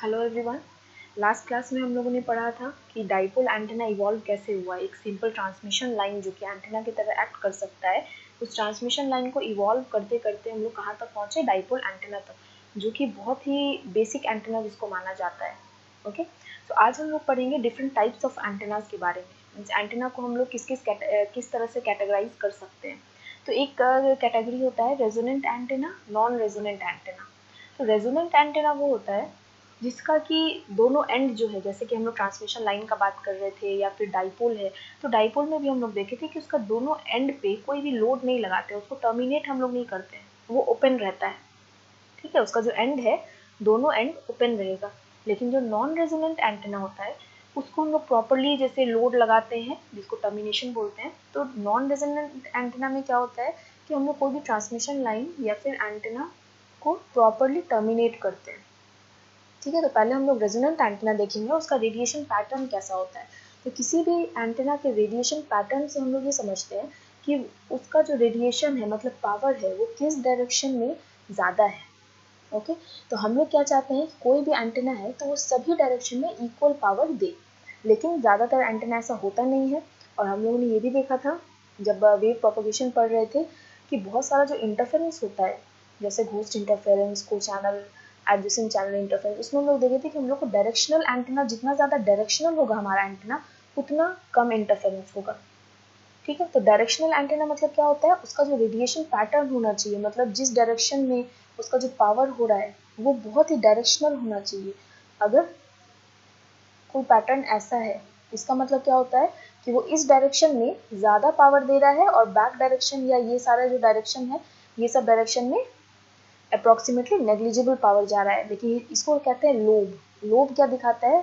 Hello everyone. Last class में हम लोगों ने पढ़ा था कि डाइपोल एंटेना इवॉल्व कैसे हुआ। एक सिंपल ट्रांसमिशन लाइन जो कि एंटेना की तरह एक्ट कर सकता है, उस ट्रांसमिशन लाइन को इवॉल्व करते करते हम लोग कहाँ तक पहुँचे, डाइपोल एंटेना तक, जो कि बहुत ही बेसिक एंटेना जिसको माना जाता है। ओके, तो आज हम लोग पढ़ेंगे डिफरेंट टाइप्स ऑफ एंटेनाज के बारे में। एंटेना को हम लोग किस तरह से कैटेगराइज कर सकते हैं। तो एक कैटेगरी होता है resonant antenna, non resonant antenna. तो रेजोनेंट एंटेना वो होता है जिसका कि दोनों एंड जो है, जैसे कि हम लोग ट्रांसमिशन लाइन का बात कर रहे थे या फिर डाइपोल है, तो डाइपोल में भी हम लोग देखे थे कि उसका दोनों एंड पे कोई भी लोड नहीं लगाते, उसको टर्मिनेट हम लोग नहीं करते हैं, वो ओपन रहता है। ठीक है, उसका जो एंड है दोनों एंड ओपन रहेगा। लेकिन जो नॉन रेजोनेंट एंटेना होता है उसको हम लोग प्रॉपरली जैसे लोड लगाते हैं, जिसको टर्मिनेशन बोलते हैं। तो नॉन रेजोनेंट एंटेना में क्या होता है कि हम लोग कोई भी ट्रांसमिशन लाइन या फिर एंटेना को प्रॉपरली टर्मिनेट करते हैं। ठीक है, तो पहले हम लोग रेजोनेंट एंटेना देखेंगे, उसका रेडिएशन पैटर्न कैसा होता है। तो किसी भी एंटेना के रेडिएशन पैटर्न से हम लोग ये समझते हैं कि उसका जो रेडिएशन है, मतलब पावर है, वो किस डायरेक्शन में ज़्यादा है। ओके, तो हम लोग क्या चाहते हैं, कोई भी एंटेना है तो वो सभी डायरेक्शन में इक्वल पावर दे। लेकिन ज़्यादातर एंटेना ऐसा होता नहीं है। और हम लोगों ने ये भी देखा था जब वेव प्रोपगेशन पढ़ रहे थे कि बहुत सारा जो इंटरफेरेंस होता है, जैसे घोस्ट इंटरफेरेंस, को चैनल एडजेसेंट चैनल इंटरफेरेंस, उसमें हम लोग देखे थे कि हम लोग को डायरेक्शनल एंटेना, जितना ज़्यादा डायरेक्शनल होगा हमारा एंटेना उतना कम इंटरफेरेंस होगा। ठीक है, तो डायरेक्शनल एंटेना मतलब क्या होता है, उसका जो रेडिएशन पैटर्न होना चाहिए, मतलब जिस डायरेक्शन में उसका जो पावर हो रहा है वो बहुत ही डायरेक्शनल होना चाहिए। अगर कोई पैटर्न ऐसा है, इसका मतलब क्या होता है कि वो इस डायरेक्शन में ज़्यादा पावर दे रहा है और बैक डायरेक्शन या ये सारा जो डायरेक्शन है, ये सब डायरेक्शन में अप्रॉक्सीमेटली नेग्लिजिबल पावर जा रहा है। लेकिन इसको कहते हैं लोब। लोब क्या दिखाता है,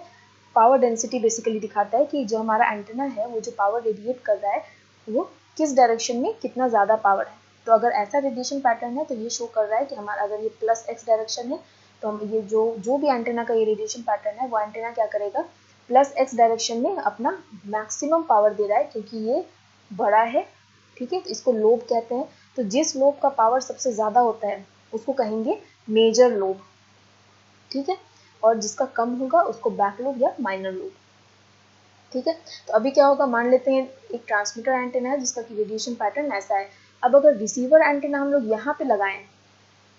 पावर डेंसिटी बेसिकली दिखाता है कि जो हमारा एंटेना है वो जो पावर रेडिएट कर रहा है वो किस डायरेक्शन में कितना ज़्यादा पावर है। तो अगर ऐसा रेडिएशन पैटर्न है तो ये शो कर रहा है कि हमारा अगर ये प्लस एक्स डायरेक्शन है तो हम ये जो भी एंटेना का ये रेडिएशन पैटर्न है वो एंटेना क्या करेगा, प्लस एक्स डायरेक्शन में अपना मैक्सिमम पावर दे रहा है, क्योंकि ये बड़ा है। ठीक है, तो इसको लोब कहते हैं। तो जिस लोब का पावर सबसे ज़्यादा होता है उसको कहेंगे मेजर लोब। ठीक है, और जिसका कम होगा उसको बैक लोब या माइनर लोब। ठीक है, तो अभी क्या होगा, मान लेते हैं एक ट्रांसमीटर एंटेना है जिसका कि रेडिएशन पैटर्न ऐसा है। अब अगर रिसीवर एंटेना हम लोग यहाँ पे लगाएं,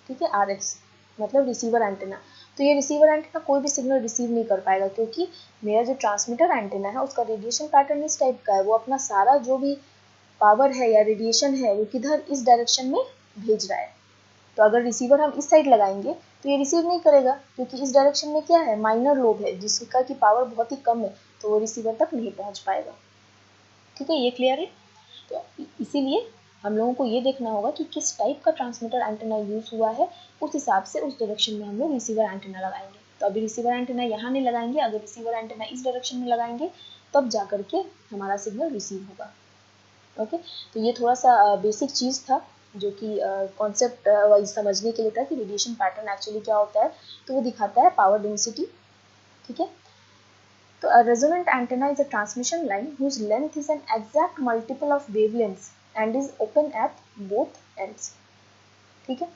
ठीक है, RX मतलब रिसीवर एंटेना, तो ये रिसीवर एंटेना कोई भी सिग्नल रिसीव नहीं कर पाएगा, क्योंकि मेरा जो ट्रांसमीटर एंटेना है उसका रेडिएशन पैटर्न इस टाइप का है, वो अपना सारा जो भी पावर है या रेडिएशन है वो किधर, इस डायरेक्शन में भेज रहा है। तो अगर रिसीवर हम इस साइड लगाएंगे तो ये रिसीव नहीं करेगा, क्योंकि इस डायरेक्शन में क्या है, माइनर लोब है जिसका की पावर बहुत ही कम है, तो वो रिसीवर तक नहीं पहुंच पाएगा। ठीक है, ये क्लियर है। तो इसीलिए हम लोगों को ये देखना होगा कि किस टाइप का ट्रांसमीटर एंटेना यूज हुआ है, उस हिसाब से उस डायरेक्शन में हम लोग रिसीवर एंटेना लगाएंगे। तो अभी रिसीवर एंटेना यहाँ नहीं लगाएंगे, अगर रिसीवर एंटेना इस डायरेक्शन में लगाएंगे तब जा करके हमारा सिग्नल रिसीव होगा। ओके, तो ये थोड़ा सा बेसिक चीज़ था जो कि कॉन्सेप्ट वाइज समझने के लिए था कि रेडिएशन पैटर्न एक्चुअली क्या होता है। तो वो दिखाता है पावर डेंसिटी। ठीक है, तो a resonant antenna is a transmission line whose length is an exact multiple of wavelengths and is open at both ends. ठीक है,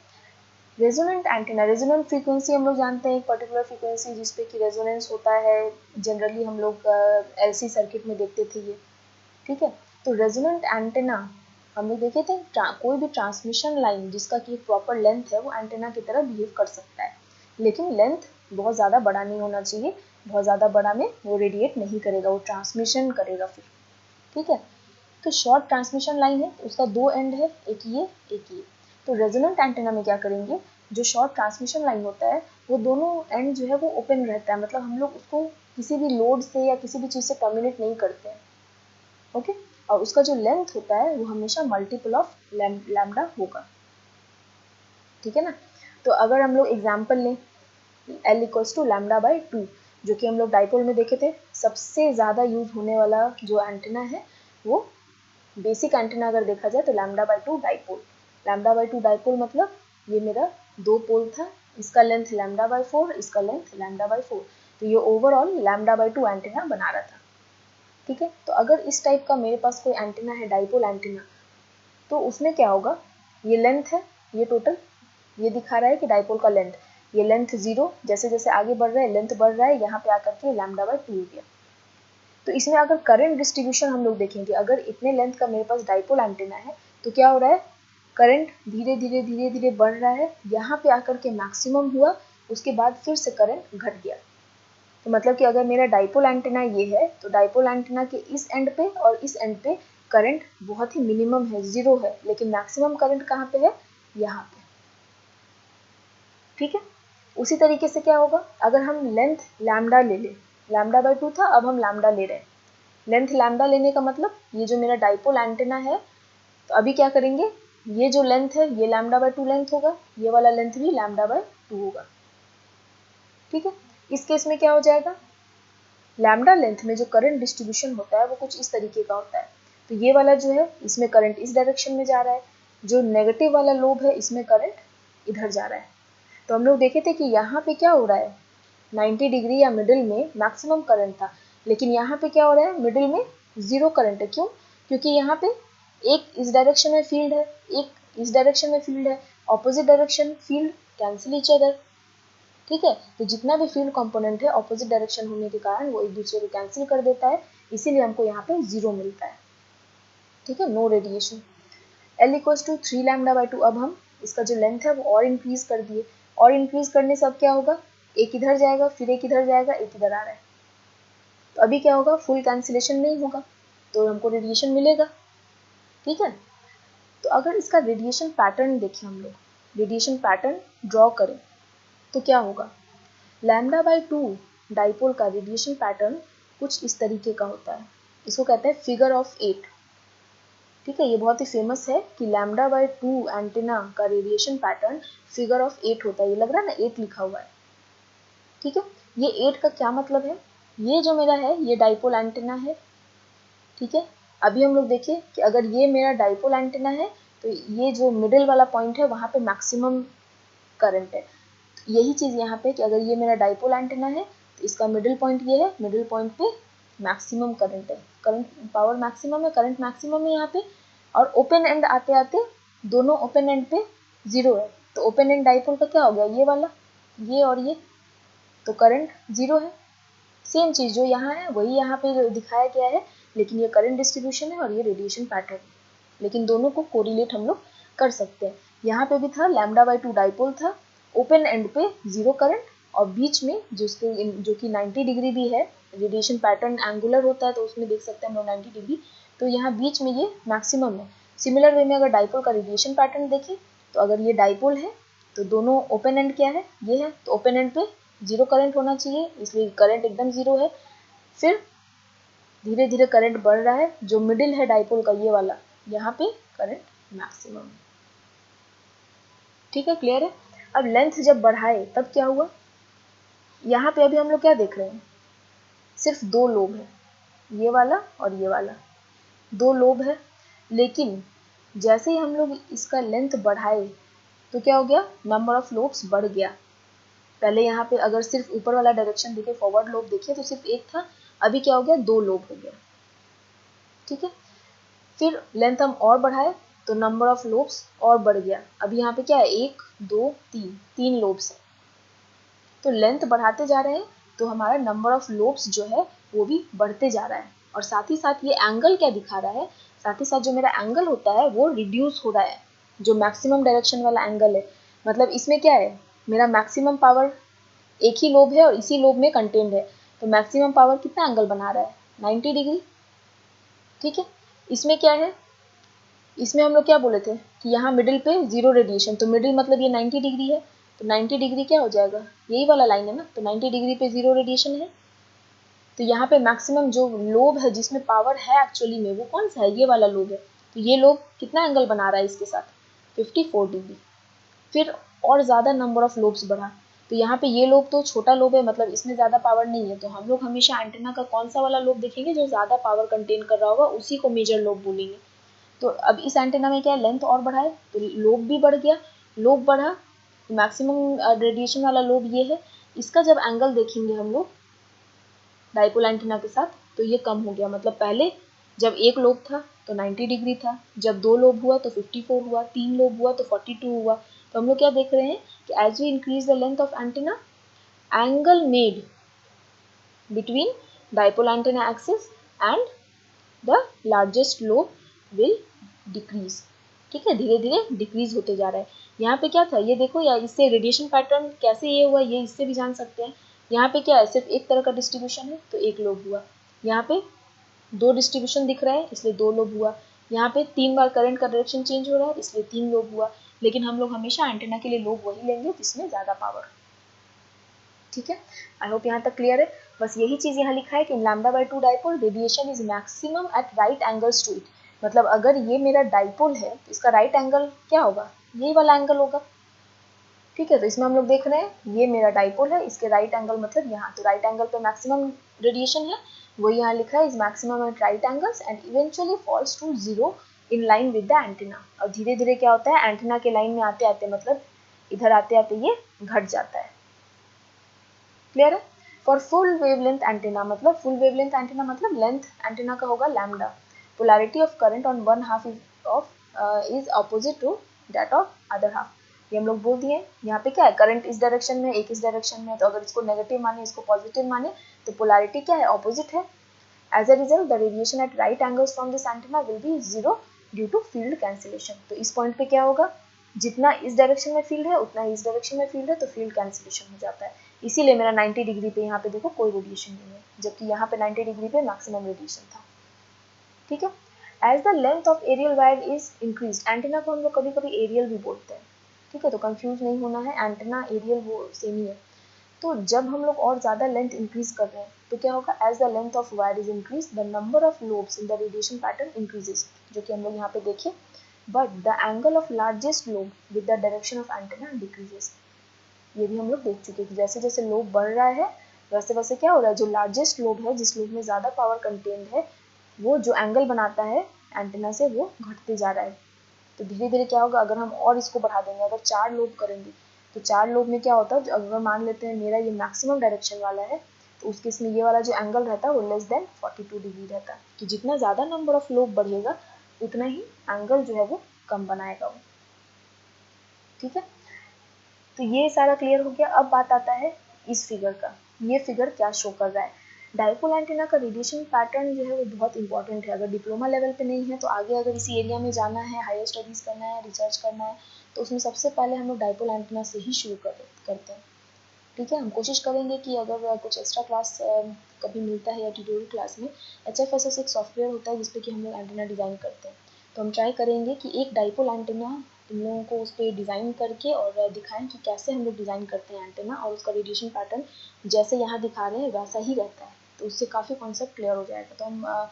रेजोनेंट एंटेना, रेजोनेंट फ्रीक्वेंसी हम लोग जानते हैं, एक पर्टिकुलर फ्रीक्वेंसी जिसपे कि रेजोनेंस होता है, जनरली हम लोग LC सर्किट में देखते थे ये। ठीक है, तो रेजोनेंट एंटेना हम लोग देखे थे, कोई भी ट्रांसमिशन लाइन जिसका कि प्रॉपर लेंथ है वो एंटेना की तरह बिहेव कर सकता है, लेकिन लेंथ बहुत ज़्यादा बड़ा नहीं होना चाहिए। बहुत ज़्यादा बड़ा में वो रेडिएट नहीं करेगा, वो ट्रांसमिशन करेगा फिर। ठीक है, तो शॉर्ट ट्रांसमिशन लाइन है, उसका दो एंड है, एक ये एक ये। तो रेजोनेंट एंटेना में क्या करेंगे, जो शॉर्ट ट्रांसमिशन लाइन होता है वो दोनों एंड जो है वो ओपन रहता है, मतलब हम लोग उसको किसी भी लोड से या किसी भी चीज़ से टर्मिनेट नहीं करते हैं। ओके, और उसका जो लेंथ होता है वो हमेशा मल्टीपल ऑफ लैम्डा होगा। ठीक है ना, तो अगर हम लोग एग्जाम्पल लें L equals to lambda by 2, जो कि हम लोग डाइपोल में देखे थे, सबसे ज़्यादा यूज होने वाला जो एंटेना है वो बेसिक एंटेना अगर देखा जाए तो lambda by 2 dipole. Lambda by 2 dipole मतलब ये मेरा दो पोल था, इसका लेंथ लैम्डा बाई 4, इसका लेंथ लैम्डा बाई 4, तो ये ओवरऑल लैम्डा बाई 2 एंटेना बना रहा था। ठीक है, तो अगर इस टाइप का मेरे पास कोई एंटेना है, डाइपोल एंटेना, तो उसमें क्या होगा, ये लेंथ है, ये टोटल ये दिखा रहा है कि डाइपोल का लेंथ, ये लेंथ 0, जैसे जैसे आगे बढ़ रहा है लेंथ बढ़ रहा है, यहाँ पे आकर के λ/2 हो गया। तो इसमें अगर करंट डिस्ट्रीब्यूशन हम लोग देखेंगे, अगर इतने लेंथ का मेरे पास डाइपोल एंटीना है तो क्या हो रहा है, करंट धीरे धीरे धीरे धीरे बढ़ रहा है, यहाँ पे आकर के मैक्सिमम हुआ, उसके बाद फिर से करंट घट गया। तो मतलब कि अगर मेरा डाइपोल एंटीना ये है तो डाइपोल एंटीना के इस एंड पे और इस एंड पे करंट बहुत ही मिनिमम है, 0 है, लेकिन मैक्सिमम करंट कहाँ पे है, यहाँ पे। ठीक है, उसी तरीके से क्या होगा, अगर हम लेंथ लैम्डा ले लें, λ/2 था, अब हम लैम्डा ले रहे हैं। लेंथ लैम्डा लेने का मतलब ये जो मेरा डाइपोल एंटीना है, तो अभी क्या करेंगे, ये जो लेंथ है ये λ/2 लेंथ होगा, ये वाला लेंथ भी λ/2 होगा। ठीक है, इस केस में क्या हो जाएगा, लैम्डा लेंथ में जो करंट डिस्ट्रीब्यूशन होता है वो कुछ इस तरीके का होता है। तो ये वाला जो है इसमें करंट इस डायरेक्शन में जा रहा है, जो नेगेटिव वाला लोब है इसमें करंट इधर जा रहा है। तो हम लोग देखे थे कि यहाँ पे क्या हो रहा है, 90 डिग्री या मिडिल में मैक्सिमम करंट था, लेकिन यहाँ पे क्या हो रहा है, मिडिल में 0 करंट है। क्यों, क्योंकि यहाँ पे एक इस डायरेक्शन में फील्ड है, एक इस डायरेक्शन में फील्ड है, opposite direction field cancel each other. ठीक है, तो जितना भी फील्ड कंपोनेंट है ऑपोजिट डायरेक्शन होने के कारण वो एक दूसरे को कैंसिल कर देता है, इसीलिए हमको यहाँ पे 0 मिलता है। ठीक है, no radiation. L equals to 3 λ/2। अब हम इसका जो लेंथ है वो और इंक्रीज कर दिए, और इंक्रीज करने से अब क्या होगा, एक इधर जाएगा, फिर एक इधर जाएगा, एक इधर आ रहा है, तो अभी क्या होगा, फुल कैंसिलेशन नहीं होगा, तो हमको रेडिएशन मिलेगा। ठीक है, तो अगर इसका रेडिएशन पैटर्न देखें, हम लोग रेडिएशन पैटर्न ड्रॉ करें तो क्या होगा, λ/2 डाइपोल का रेडिएशन पैटर्न कुछ इस तरीके का होता है, इसको कहते हैं फिगर ऑफ 8। ठीक है, ये बहुत ही फेमस है कि λ/2 एंटीना का रेडिएशन पैटर्न फिगर ऑफ 8 होता है, ये लग रहा है ना 8 लिखा हुआ है। ठीक है, ये 8 का क्या मतलब है, ये जो मेरा है ये डाइपोल एंटीना है। ठीक है, अभी हम लोग देखिए कि अगर ये मेरा डाइपोल एंटीना है तो ये जो मिडिल वाला पॉइंट है वहाँ पे मैक्सिमम करंट है। यही चीज़ यहाँ पे कि अगर ये मेरा डाइपोल एंटीना है तो इसका मिडिल पॉइंट ये है, मिडिल पॉइंट पे मैक्सिमम करंट है, करंट पावर मैक्सिमम है, करंट मैक्सिमम है यहाँ पे, और ओपन एंड आते आते दोनों ओपन एंड पे 0 है, तो ओपन एंड डाइपोल का क्या हो गया, ये वाला, ये और ये, तो करंट 0 है। सेम चीज़ जो यहाँ है वही यहाँ पे दिखाया गया है, लेकिन ये करंट डिस्ट्रीब्यूशन है और ये रेडिएशन पैटर्न, लेकिन दोनों को कोरिलेट हम लोग कर सकते हैं। यहाँ पे भी था λ/2 डाइपोल था, ओपन एंड पे 0 करंट, और बीच में जो कि 90 डिग्री भी है, रेडिएशन पैटर्न एंगुलर होता है तो उसमें देख सकते हैं हम लोग 90 डिग्री, तो यहाँ बीच में ये मैक्सिमम है। सिमिलर वे में अगर डाइपोल का रेडिएशन पैटर्न देखें तो अगर ये डाइपोल है तो दोनों ओपन एंड क्या है, ये है, तो ओपन एंड पे 0 करंट होना चाहिए, इसलिए करंट एकदम 0 है। फिर धीरे धीरे करंट बढ़ रहा है, जो मिडिल है डाइपोल का ये वाला, यहाँ पे करंट मैक्सिमम है। ठीक है, क्लियर है। अब लेंथ जब बढ़ाए तब क्या हुआ, यहाँ पे अभी हम लोग क्या देख रहे हैं, सिर्फ 2 लोब है, ये वाला और ये वाला, 2 लोब है, लेकिन जैसे ही हम लोग इसका लेंथ बढ़ाए तो क्या हो गया, नंबर ऑफ लोब्स बढ़ गया। पहले यहाँ पे अगर सिर्फ ऊपर वाला डायरेक्शन देखे, फॉरवर्ड लोब देखिए तो सिर्फ एक था, अभी क्या हो गया, 2 लोब हो गया। ठीक है, फिर लेंथ हम और बढ़ाए तो नंबर ऑफ लोब्स और बढ़ गया, अभी यहाँ पे क्या है, 1 2 3 लोब्स है। तो लेंथ बढ़ाते जा रहे हैं तो हमारा नंबर ऑफ लोब्स जो है वो भी बढ़ते जा रहा है, और साथ ही साथ ये एंगल क्या दिखा रहा है, साथ ही साथ जो मेरा एंगल होता है वो रिड्यूस हो रहा है, जो मैक्सिमम डायरेक्शन वाला एंगल है। मतलब इसमें क्या है, मेरा मैक्सिमम पावर एक ही लोब है और इसी लोब में कंटेंड है, तो मैक्सिमम पावर कितना एंगल बना रहा है, 90 डिग्री। ठीक है, इसमें क्या है, इसमें हम लोग क्या बोले थे कि यहाँ मिडिल पे 0 रेडिएशन, तो मिडिल मतलब ये 90 डिग्री है, तो 90 डिग्री क्या हो जाएगा, यही वाला लाइन है ना, तो 90 डिग्री पे 0 रेडिएशन है, तो यहाँ पे मैक्सिमम जो लोब है जिसमें पावर है एक्चुअली में वो कौन सा है, ये वाला लोब है, तो ये लोब कितना एंगल बना रहा है इसके साथ, 54 डिग्री। फिर और ज़्यादा नंबर ऑफ लोब्स बढ़ा, तो यहाँ पे ये लोब तो छोटा लोब है, मतलब इसमें ज़्यादा पावर नहीं है, तो हम लोग हमेशा एंटेना का कौन सा वाला लोब देखेंगे जो ज़्यादा पावर कंटेन कर रहा होगा, उसी को मेजर लोब बोलेंगे। तो अब इस एंटेना में क्या है, लेंथ और बढ़ाए तो लोब भी बढ़ गया, लोब बढ़ा, मैक्सिमम रेडिएशन वाला लोब ये है, इसका जब एंगल देखेंगे हम लोग डाइपोल एंटेना के साथ तो ये कम हो गया, मतलब पहले जब एक लोब था तो 90 डिग्री था, जब 2 लोब हुआ तो 54 हुआ, 3 लोब हुआ तो 42 हुआ, तो हम लोग क्या देख रहे हैं कि as we increase the length of antenna, angle made between dipole antenna axis and the largest lobe will decrease. ठीक है, धीरे धीरे डिक्रीज होते जा रहा है। यहाँ पे क्या था, ये देखो, या इससे रेडिएशन पैटर्न कैसे ये हुआ, ये इससे भी जान सकते हैं। यहाँ पे क्या है, सिर्फ एक तरह का डिस्ट्रीब्यूशन है तो एक लोब हुआ। यहाँ पे दो डिस्ट्रीब्यूशन दिख रहा है इसलिए दो लोब हुआ। यहाँ पे 3 बार करंट का डायरेक्शन चेंज हो रहा है इसलिए 3 लोब हुआ। लेकिन हम लोग हमेशा एंटेना के लिए लोब वही लेंगे जिसमें ज़्यादा पावर। ठीक है, आई होप यहाँ तक क्लियर है। बस यही चीज़ यहाँ लिखा है कि λ/2 dipole radiation is maximum at right angles to it. मतलब अगर ये मेरा डाइपोल है तो इसका राइट एंगल क्या होगा, यही वाला एंगल होगा। ठीक है, तो इसमें हम लोग देख रहे हैं ये मेरा डाइपोल है, इसके राइट एंगल मतलब यहाँ, तो राइट एंगल पे मैक्सिमम रेडिएशन है, वही यहाँ लिखा है is maximum at right angles and eventually falls to 0 in line with the antenna. और धीरे धीरे क्या होता है, एंटीना के लाइन में आते आते मतलब इधर आते आते ये घट जाता है। क्लियर है। फॉर फुल वेवलेंथ एंटीना, मतलब फुल वेवलेंथ एंटीना मतलब लेंथ एंटीना का होगा lambda, polarity of current on one half of is opposite to that of other half. ये हम लोग बोल दिए। यहाँ पे क्या है, करंट इस डायरेक्शन में, एक इस डायरेक्शन में, तो अगर इसको नेगेटिव माने इसको पॉजिटिव माने तो पोलैरिटी क्या है, ऑपोजिट है। As a result the radiation at right angles from this antenna will be 0 due to field cancellation. तो इस पॉइंट पे क्या होगा, जितना इस डायरेक्शन में फील्ड है उतना ही इस डायरेक्शन में फील्ड है, तो फील्ड कैंसिलेशन हो जाता है। इसीलिए मेरा 90 डिग्री पे यहाँ पे देखो कोई रेडिएशन नहीं है, जबकि यहाँ पे 90 डिग्री पे मैक्सिमम रेडिएशन था। ठीक है। As the length of aerial wire is increase, antenna को हम लोग कभी कभी एरियल भी बोलते हैं। ठीक है, तो कंफ्यूज नहीं होना है, एंटीना एरियल वो सेम ही है। तो जब हम लोग और ज़्यादा लेंथ इंक्रीज कर रहे हैं तो क्या होगा, as the length of wire is increase the number of lobes in the radiation pattern increases, जो कि हम लोग यहाँ पे देखें। But the angle of largest lobe with the direction of antenna decreases. ये भी हम लोग देख चुके हैं, जैसे जैसे लोब बढ़ रहा है वैसे वैसे क्या हो रहा है, जो लार्जेस्ट लोब है, जिस लोब में ज़्यादा पावर कंटेंट है, वो जो एंगल बनाता है एंटीना से वो घटते जा रहा है। तो धीरे धीरे क्या होगा, अगर हम और इसको बढ़ा देंगे, अगर 4 लोब करेंगे तो 4 लोब में क्या होता है, अगर मान लेते हैं मेरा ये मैक्सिमम डायरेक्शन वाला है तो उस केस में ये वाला जो एंगल रहता है वो लेस देन 42 डिग्री रहता है। कि जितना ज़्यादा नंबर ऑफ लोब बढ़ेगा उतना ही एंगल जो है वो कम बनाएगा वो। ठीक है, तो ये सारा क्लियर हो गया। अब बात आता है इस फिगर का। ये फिगर क्या शो कर रहा है, डाइपोल एंटीना का रेडिएशन पैटर्न जो है वो बहुत इंपॉर्टेंट है। अगर डिप्लोमा लेवल पे नहीं है तो आगे अगर इसी एरिया में जाना है, हायर स्टडीज़ करना है, रिसर्च करना है, तो उसमें सबसे पहले हम लोग डाइपोल एंटीना से ही शुरू करते हैं। ठीक है, हम कोशिश करेंगे कि अगर कुछ एक्स्ट्रा क्लास कभी मिलता है या ट्यूटोरियल क्लास में, HFSS एक सॉफ्टवेयर होता है जिसपे कि हम लोग एंटीना डिज़ाइन करते हैं। तो हम ट्राई करेंगे कि एक डाइपोल एंटीना तुम लोगों को उस पर डिज़ाइन करके और दिखाएं कि कैसे हम लोग डिज़ाइन करते हैं एंटीना, और उसका रेडिएशन पैटर्न जैसे यहाँ दिखा रहे हैं वैसा ही रहता है। तो उससे काफ़ी कॉन्सेप्ट क्लियर हो जाएगा। तो हम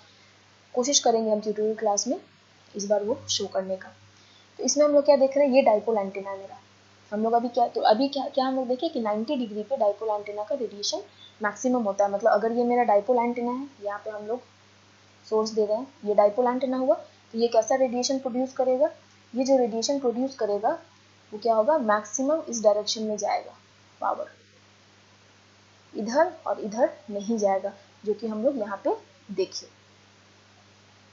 कोशिश करेंगे हम ट्यूटोरियल क्लास में इस बार वो शो करने का। तो इसमें हम लोग क्या देख रहे हैं, ये डाइपोल एंटीना है मेरा। हम लोग अभी क्या क्या हम लोग देखें कि 90 डिग्री पे डाइपोल एंटीना का रेडिएशन मैक्सिमम होता है। मतलब अगर ये मेरा डाइपोल एंटीना है, यहाँ पे हम लोग सोर्स दे रहे हैं, ये डाइपोल एंटीना हुआ, तो ये कैसा रेडिएशन प्रोड्यूस करेगा, ये जो रेडिएशन प्रोड्यूस करेगा वो क्या होगा, मैक्सिमम इस डायरेक्शन में जाएगा, पावर इधर और इधर नहीं जाएगा, जो कि हम लोग यहाँ पे देखिए।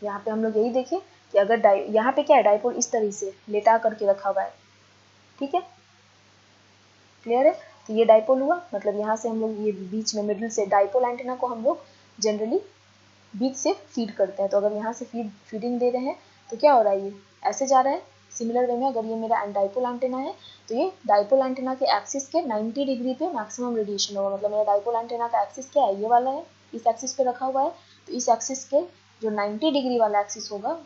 यहाँ पे हम लोग यही देखें कि अगर यहाँ पे क्या है, डाइपोल इस तरह से लेटा करके रखा हुआ है। ठीक है, क्लियर है। तो ये डाइपोल हुआ, मतलब यहाँ से हम लोग ये बीच में मिडिल से डाइपोल एंटीना को हम लोग जनरली बीच से फीड करते हैं। तो अगर यहाँ से फीडिंग दे रहे हैं तो क्या हो रहा है, ये ऐसे जा रहा है। सिमिलर वे में अगर ये मेरा डाइपोल एंटीना है तो ये डाइपोल एंटीना के एक्सिस के 90 डिग्री पे मैक्सिमम रेडिएशन होगा। मतलब मेरा डाइपोल एंटीना का एक्सिस क्या है, ये वाला है, इस एक्सिस पे रखा हुआ है। तो इस एक्सिस के जो 90 डिग्री वाला एक्सिस होगा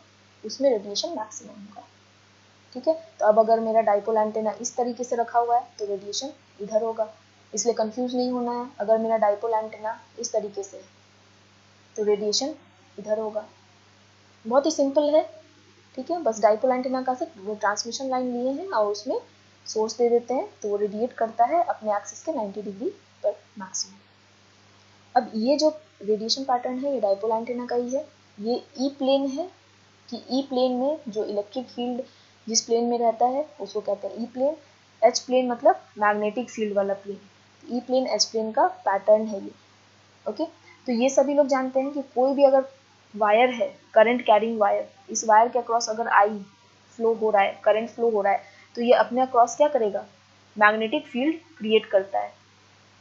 उसमें रेडिएशन मैक्सिमम होगा। ठीक है, तो अब अगर मेरा डाइपोल एंटीना इस तरीके से रखा हुआ है तो रेडिएशन इधर होगा, इसलिए कंफ्यूज नहीं होना है। अगर मेरा डाइपोल एंटीना इस तरीके से तो रेडिएशन इधर होगा। बहुत ही सिंपल है। ठीक है, बस डाइपोल एंटीना का से वो ट्रांसमिशन लाइन लिए हैं और उसमें सोर्स दे देते हैं, तो वो रेडिएट करता है अपने एक्सिस के 90 डिग्री पर मैक्सिमम। अब ये जो रेडिएशन पैटर्न है ये डाइपोल एंटीना का ही है। ये ई प्लेन है, कि ई प्लेन में जो इलेक्ट्रिक फील्ड जिस प्लेन में रहता है उसको कहते हैं ई प्लेन। एच प्लेन मतलब मैग्नेटिक फील्ड वाला plane. E plane H plane का पैटर्न है ये। ओके, तो ये सभी लोग जानते हैं कि कोई भी अगर वायर है, करंट कैरिंग वायर, इस वायर के अक्रॉस अगर आई फ्लो हो रहा है, करंट फ्लो हो रहा है, तो ये अपने अक्रॉस क्या करेगा, मैग्नेटिक फील्ड क्रिएट करता है।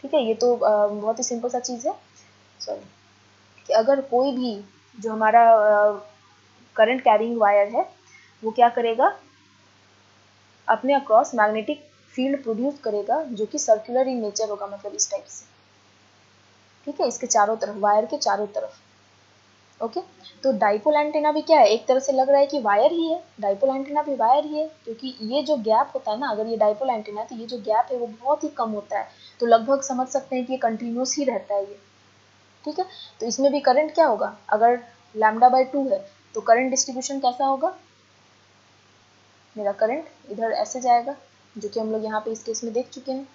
ठीक है, ये तो बहुत ही सिंपल सा चीज़ है। सॉरी, कि अगर कोई भी जो हमारा करंट कैरिंग वायर है वो क्या करेगा, अपने अक्रॉस मैग्नेटिक फील्ड प्रोड्यूस करेगा जो कि सर्कुलर इन नेचर होगा, मतलब इस टाइप से। ठीक है, इसके चारों तरफ, वायर के चारों तरफ। ओके, तो डाइपोल एंटीना भी क्या है, एक तरह से लग रहा है कि वायर ही है, डाइपोल एंटीना भी वायर ही है, क्योंकि ये जो गैप होता है ना, अगर ये डाइपोल एंटीना है तो ये जो गैप है वो बहुत ही कम होता है, तो लगभग समझ सकते हैं कि ये कंटिन्यूस ही रहता है ये। ठीक है, तो इसमें भी करंट क्या होगा, अगर λ/2 है तो करंट डिस्ट्रीब्यूशन कैसा होगा, मेरा करंट इधर ऐसे जाएगा, जो कि हम लोग यहाँ पे इस केस में देख चुके हैं,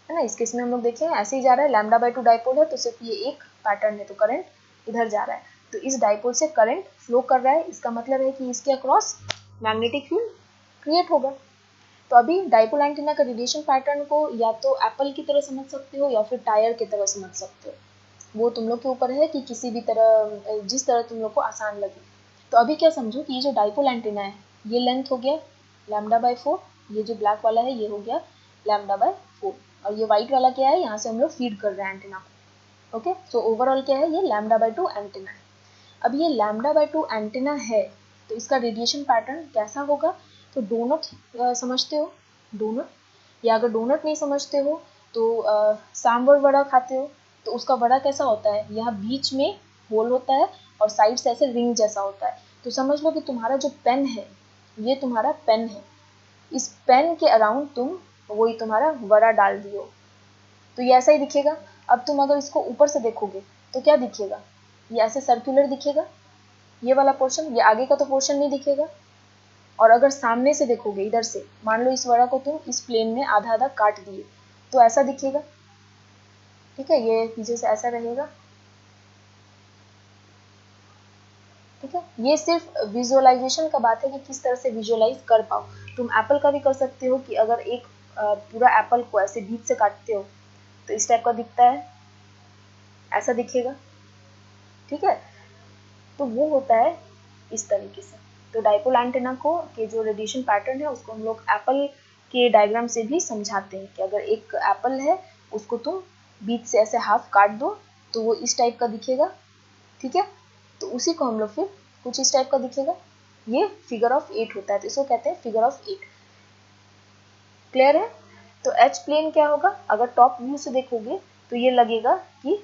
है ना। इस केस में हम लोग देखें ऐसे ही जा रहा है, λ/2 डाइपोल है तो सिर्फ ये एक पैटर्न है, तो करंट इधर जा रहा है, तो इस डाइपोल से करंट फ्लो कर रहा है, इसका मतलब है कि इसके अक्रॉस मैग्नेटिक फील्ड क्रिएट होगा। तो अभी डाइपोल एंटीना का रेडिएशन पैटर्न को या तो एप्पल की तरह समझ सकते हो या फिर टायर की तरह समझ सकते हो, वो तुम लोग के ऊपर है कि किसी भी तरह, जिस तरह तुम लोग को आसान लगे। तो अभी क्या समझो कि ये जो डाइपोल एंटीना है ये लेंथ हो गया λ/4, ये जो ब्लैक वाला है ये हो गया λ/4, और ये व्हाइट वाला क्या है, यहाँ से हम लोग फीड कर रहे हैं एंटीना को। ओके, सो ओवरऑल क्या है, ये λ/2 एंटीना है। अब ये λ/2 एंटीना है तो इसका रेडिएशन पैटर्न कैसा होगा, तो डोनट समझते हो, डोनट, या अगर डोनट नहीं समझते हो तो सांभर वड़ा खाते हो, तो उसका वड़ा कैसा होता है, यहाँ बीच में होल होता है और साइड से ऐसे रिंग जैसा होता है। तो समझ लो कि तुम्हारा जो पेन है ये तुम्हारा पेन है, इस पेन के अराउंड तुम वही तुम्हारा वड़ा डाल दियो, तो ये ऐसा ही दिखेगा। अब तुम अगर इसको ऊपर से देखोगे तो क्या दिखेगा, ये ऐसे सर्कुलर दिखेगा, ये वाला पोर्शन, ये आगे का तो पोर्शन नहीं दिखेगा। और अगर सामने से देखोगे इधर से, मान लो इस वड़ा को तुम इस प्लेन में आधा आधा काट दिए तो ऐसा दिखेगा। ठीक है, ये पीछे से ऐसा रहेगा। ठीक है, ये सिर्फ विजुअलाइजेशन का बात है कि किस तरह से विजुअलाइज कर पाओ। तुम एप्पल का भी कर सकते हो कि अगर एक पूरा एप्पल को ऐसे बीच से काटते हो तो इस टाइप का दिखता है, ऐसा दिखेगा। ठीक है, तो वो होता है इस तरीके से। तो डाइपोल एंटीना को के जो रेडिएशन पैटर्न है उसको हम लोग एप्पल के डायग्राम से भी समझाते हैं कि अगर एक एप्पल है उसको तुम बीच से ऐसे हाफ काट दो तो वो इस टाइप का दिखेगा। ठीक है, तो उसी को हम लोग फिर कुछ इस टाइप का दिखेगा, ये फिगर ऑफ 8 होता है, तो इसको कहते हैं फिगर ऑफ 8। क्लियर है, तो एच प्लेन क्या होगा, अगर टॉप व्यू से देखोगे तो ये लगेगा कि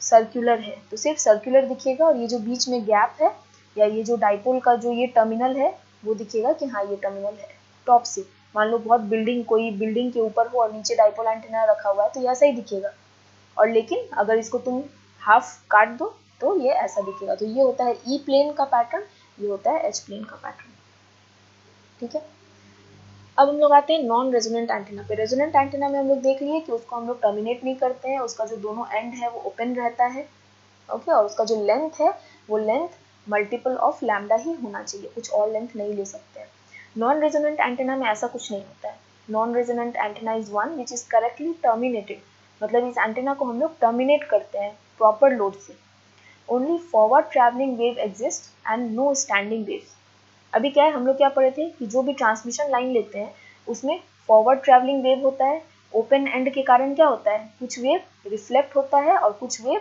सर्कुलर है, तो सिर्फ सर्कुलर दिखेगा, और ये जो बीच में गैप है या ये जो डाइपोल का जो ये टर्मिनल है वो दिखेगा कि हाँ ये टर्मिनल है टॉप से। मान लो बहुत बिल्डिंग, कोई बिल्डिंग के ऊपर हो और नीचे डाइपोल एंटीना रखा हुआ है तो ये ऐसा ही दिखेगा, और लेकिन अगर इसको तुम हाफ काट दो तो ये ऐसा दिखेगा। तो ये होता है ई प्लेन का पैटर्न, ये होता है एच प्लेन का पैटर्न। ठीक है, अब हम लोग आते हैं नॉन रेजोनेंट एंटीना पे। रेजोनेंट एंटीना में हम लोग देख लिए कि उसको हम लोग टर्मिनेट नहीं करते हैं, उसका जो दोनों एंड है वो ओपन रहता है। ओके, और उसका जो लेंथ है वो लेंथ मल्टीपल ऑफ लैम्डा ही होना चाहिए, कुछ और लेंथ नहीं ले सकते हैं। नॉन रेजोनेंट एंटीना में ऐसा कुछ नहीं होता है। Non resonant antenna is one which is correctly terminated, मतलब इस एंटीना को हम लोग टर्मिनेट करते हैं प्रॉपर लोड से। Only forward travelling wave exist and no standing wave. अभी क्या है, हम लोग क्या पढ़े थे कि जो भी ट्रांसमिशन लाइन लेते हैं उसमें फॉरवर्ड ट्रैवलिंग वेव होता है, ओपन एंड के कारण क्या होता है, कुछ वेव रिफ्लेक्ट होता है और कुछ वेव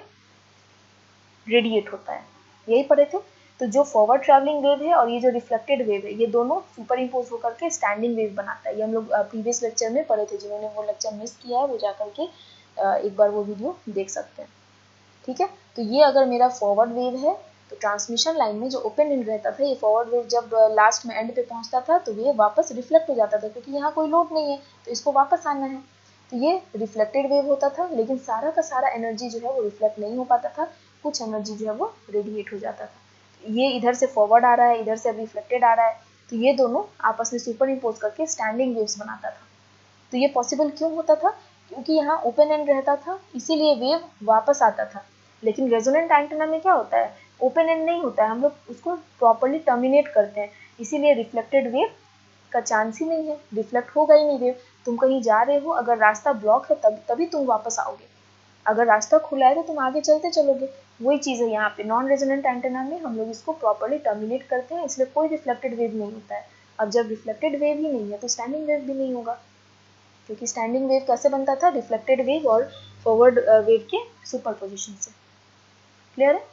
रेडिएट होता है, यही पढ़े थे। तो जो फॉरवर्ड ट्रैवलिंग वेव है और ये जो रिफ्लेक्टेड वेव है ये दोनों सुपर इम्पोज होकर के स्टैंडिंग वेव बनाता है। ये हम लोग प्रीवियस लेक्चर में पढ़े थे, जिन्होंने वो लेक्चर मिस किया है वो जाकर के एक बार वो वीडियो देख सकते हैं। ठीक है, तो ये अगर मेरा फॉरवर्ड वेव है तो ट्रांसमिशन लाइन में जो ओपन एंड रहता था, ये फॉरवर्ड वेव जब लास्ट में एंड पे पहुंचता था तो ये वापस रिफ्लेक्ट हो जाता था, क्योंकि यहाँ कोई लोड नहीं है तो इसको वापस आना है। तो ये रिफ्लेक्टेड वेव होता था, लेकिन सारा का सारा एनर्जी जो है वो रिफ्लेक्ट नहीं हो पाता था, कुछ एनर्जी जो है वो रेडिएट हो जाता था। ये इधर से फॉरवर्ड आ रहा है, इधर से रिफ्लेक्टेड आ रहा है, तो ये दोनों आपस में सुपर इम्पोज करके स्टैंडिंग वेव्स बनाता था। तो ये पॉसिबल क्यों होता था, क्योंकि यहाँ ओपन एंड रहता था इसीलिए वेव वापस आता था। लेकिन रेजोनेंट एंटीना में क्या होता है, ओपन एंड नहीं होता है, हम लोग उसको प्रॉपर्ली टर्मिनेट करते हैं, इसीलिए रिफ्लेक्टेड वेव का चांस ही नहीं है, रिफ्लेक्ट होगा ही नहीं वेव। तुम कहीं जा रहे हो, अगर रास्ता ब्लॉक है तभी तुम वापस आओगे, अगर रास्ता खुला है तो तुम आगे चलते चलोगे। वही चीज़ है यहाँ पे, नॉन रेजोनेंट एंटीना में हम लोग इसको प्रॉपर्ली टर्मिनेट करते हैं, इसलिए कोई रिफ्लेक्टेड वेव नहीं होता है। अब जब रिफ्लेक्टेड वेव ही नहीं है तो स्टैंडिंग वेव भी नहीं होगा, क्योंकि स्टैंडिंग वेव कैसे बनता था, रिफ्लेक्टेड वेव और फॉरवर्ड वेव के सुपरपोजिशन से। क्लियर है?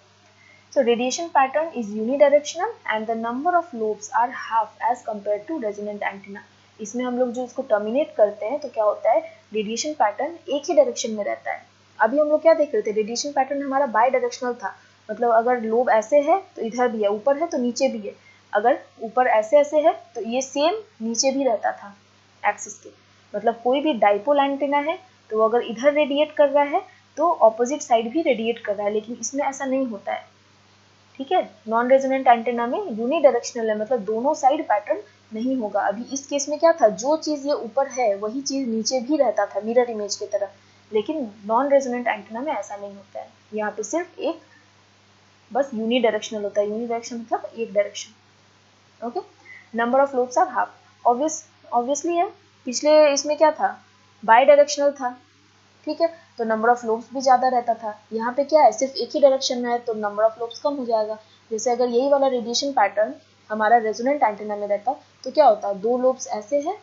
So radiation pattern is unidirectional and the number of lobes are half as compared to resonant antenna. इसमें हम लोग जो इसको टर्मिनेट करते हैं तो क्या होता है, रेडिएशन पैटर्न एक ही डायरेक्शन में रहता है। अभी हम लोग क्या देख रहे थे, रेडिएशन पैटर्न हमारा बाय डायरेक्शनल था, मतलब अगर लोब ऐसे है तो इधर भी है, ऊपर है तो नीचे भी है, अगर ऊपर ऐसे ऐसे है तो ये सेम नीचे भी रहता था एक्सिस के। मतलब कोई भी डाइपोल एंटीना है तो वो अगर इधर रेडिएट कर रहा है तो ऑपोजिट साइड भी रेडिएट कर रहा है, लेकिन इसमें ऐसा नहीं होता है। ठीक है, नॉन रेजोनेंट एंटेना में यूनिडायरेक्शनल है, मतलब दोनों साइड पैटर्न नहीं होगा। अभी इस केस में क्या था, जो चीज ये ऊपर है वही चीज नीचे भी रहता था मिरर इमेज की तरह, लेकिन नॉन रेजोनेंट एंटेना में ऐसा नहीं होता है। यहाँ पे सिर्फ एक बस यूनिडायरेक्शनल होता है, यूनिडायरेक्शन मतलब एक direction. Okay, number of lobes are half, obviously है, पिछले इसमें क्या था, बाई डायरेक्शनल था, ठीक है, तो नंबर ऑफ लोब्स भी ज़्यादा रहता था। यहाँ पे क्या है, सिर्फ एक ही डायरेक्शन में है तो नंबर ऑफ लोब्स कम हो जाएगा। जैसे अगर यही वाला रेडिएशन पैटर्न हमारा रेजोनेंट एंटीना में रहता तो क्या होता, दो लोब्स ऐसे है,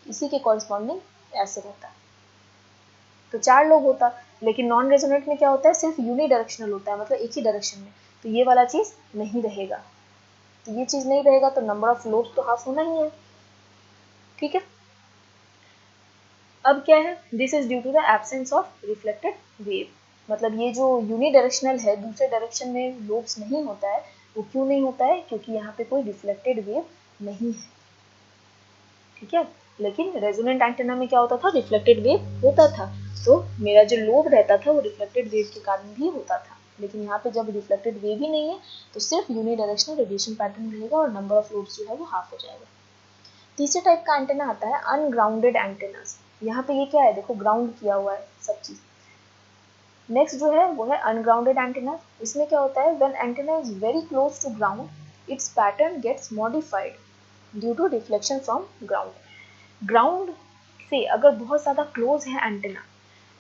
इसी के कॉरस्पॉन्डिंग ऐसे रहता तो चार लोब होता, लेकिन नॉन रेजोनेंट में क्या होता है, सिर्फ यूनिडायरेक्शनल होता है, मतलब एक ही डायरेक्शन में, तो ये वाला चीज़ नहीं रहेगा। तो ये चीज़ नहीं रहेगा तो नंबर ऑफ लोब्स तो हाफ होना ही है। ठीक है, अब क्या है, this is due to the absence of reflected wave, मतलब ये जो यूनिडायरेक्शनल है, दूसरे डायरेक्शन में लोब्स नहीं होता है, वो क्यों नहीं होता है, क्योंकि यहाँ पे कोई रिफ्लेक्टेड वेव नहीं है। ठीक है, लेकिन रेजोनेंट एंटेना में क्या होता था, रिफ्लेक्टेड वेव होता था, तो मेरा जो लोब रहता था वो रिफ्लेक्टेड वेव के कारण भी होता था। लेकिन यहाँ पे जब रिफ्लेक्टेड वेव ही नहीं है तो सिर्फ यूनिडायरेक्शनल रेडिएशन पैटर्न रहेगा और नंबर ऑफ लोब्स जो है वो हाफ हो जाएगा। तीसरे टाइप का एंटेना आता है अनग्राउंडेड एंटेनास। यहाँ पे ये क्या है, देखो ग्राउंड किया हुआ है सब चीज। नेक्स्ट जो है वो है अनग्राउंडेड एंटेना। इसमें क्या होता है, when antenna is very close to ground its pattern gets modified due to reflection from ground. Ground से अगर बहुत ज़्यादा क्लोज है एंटेना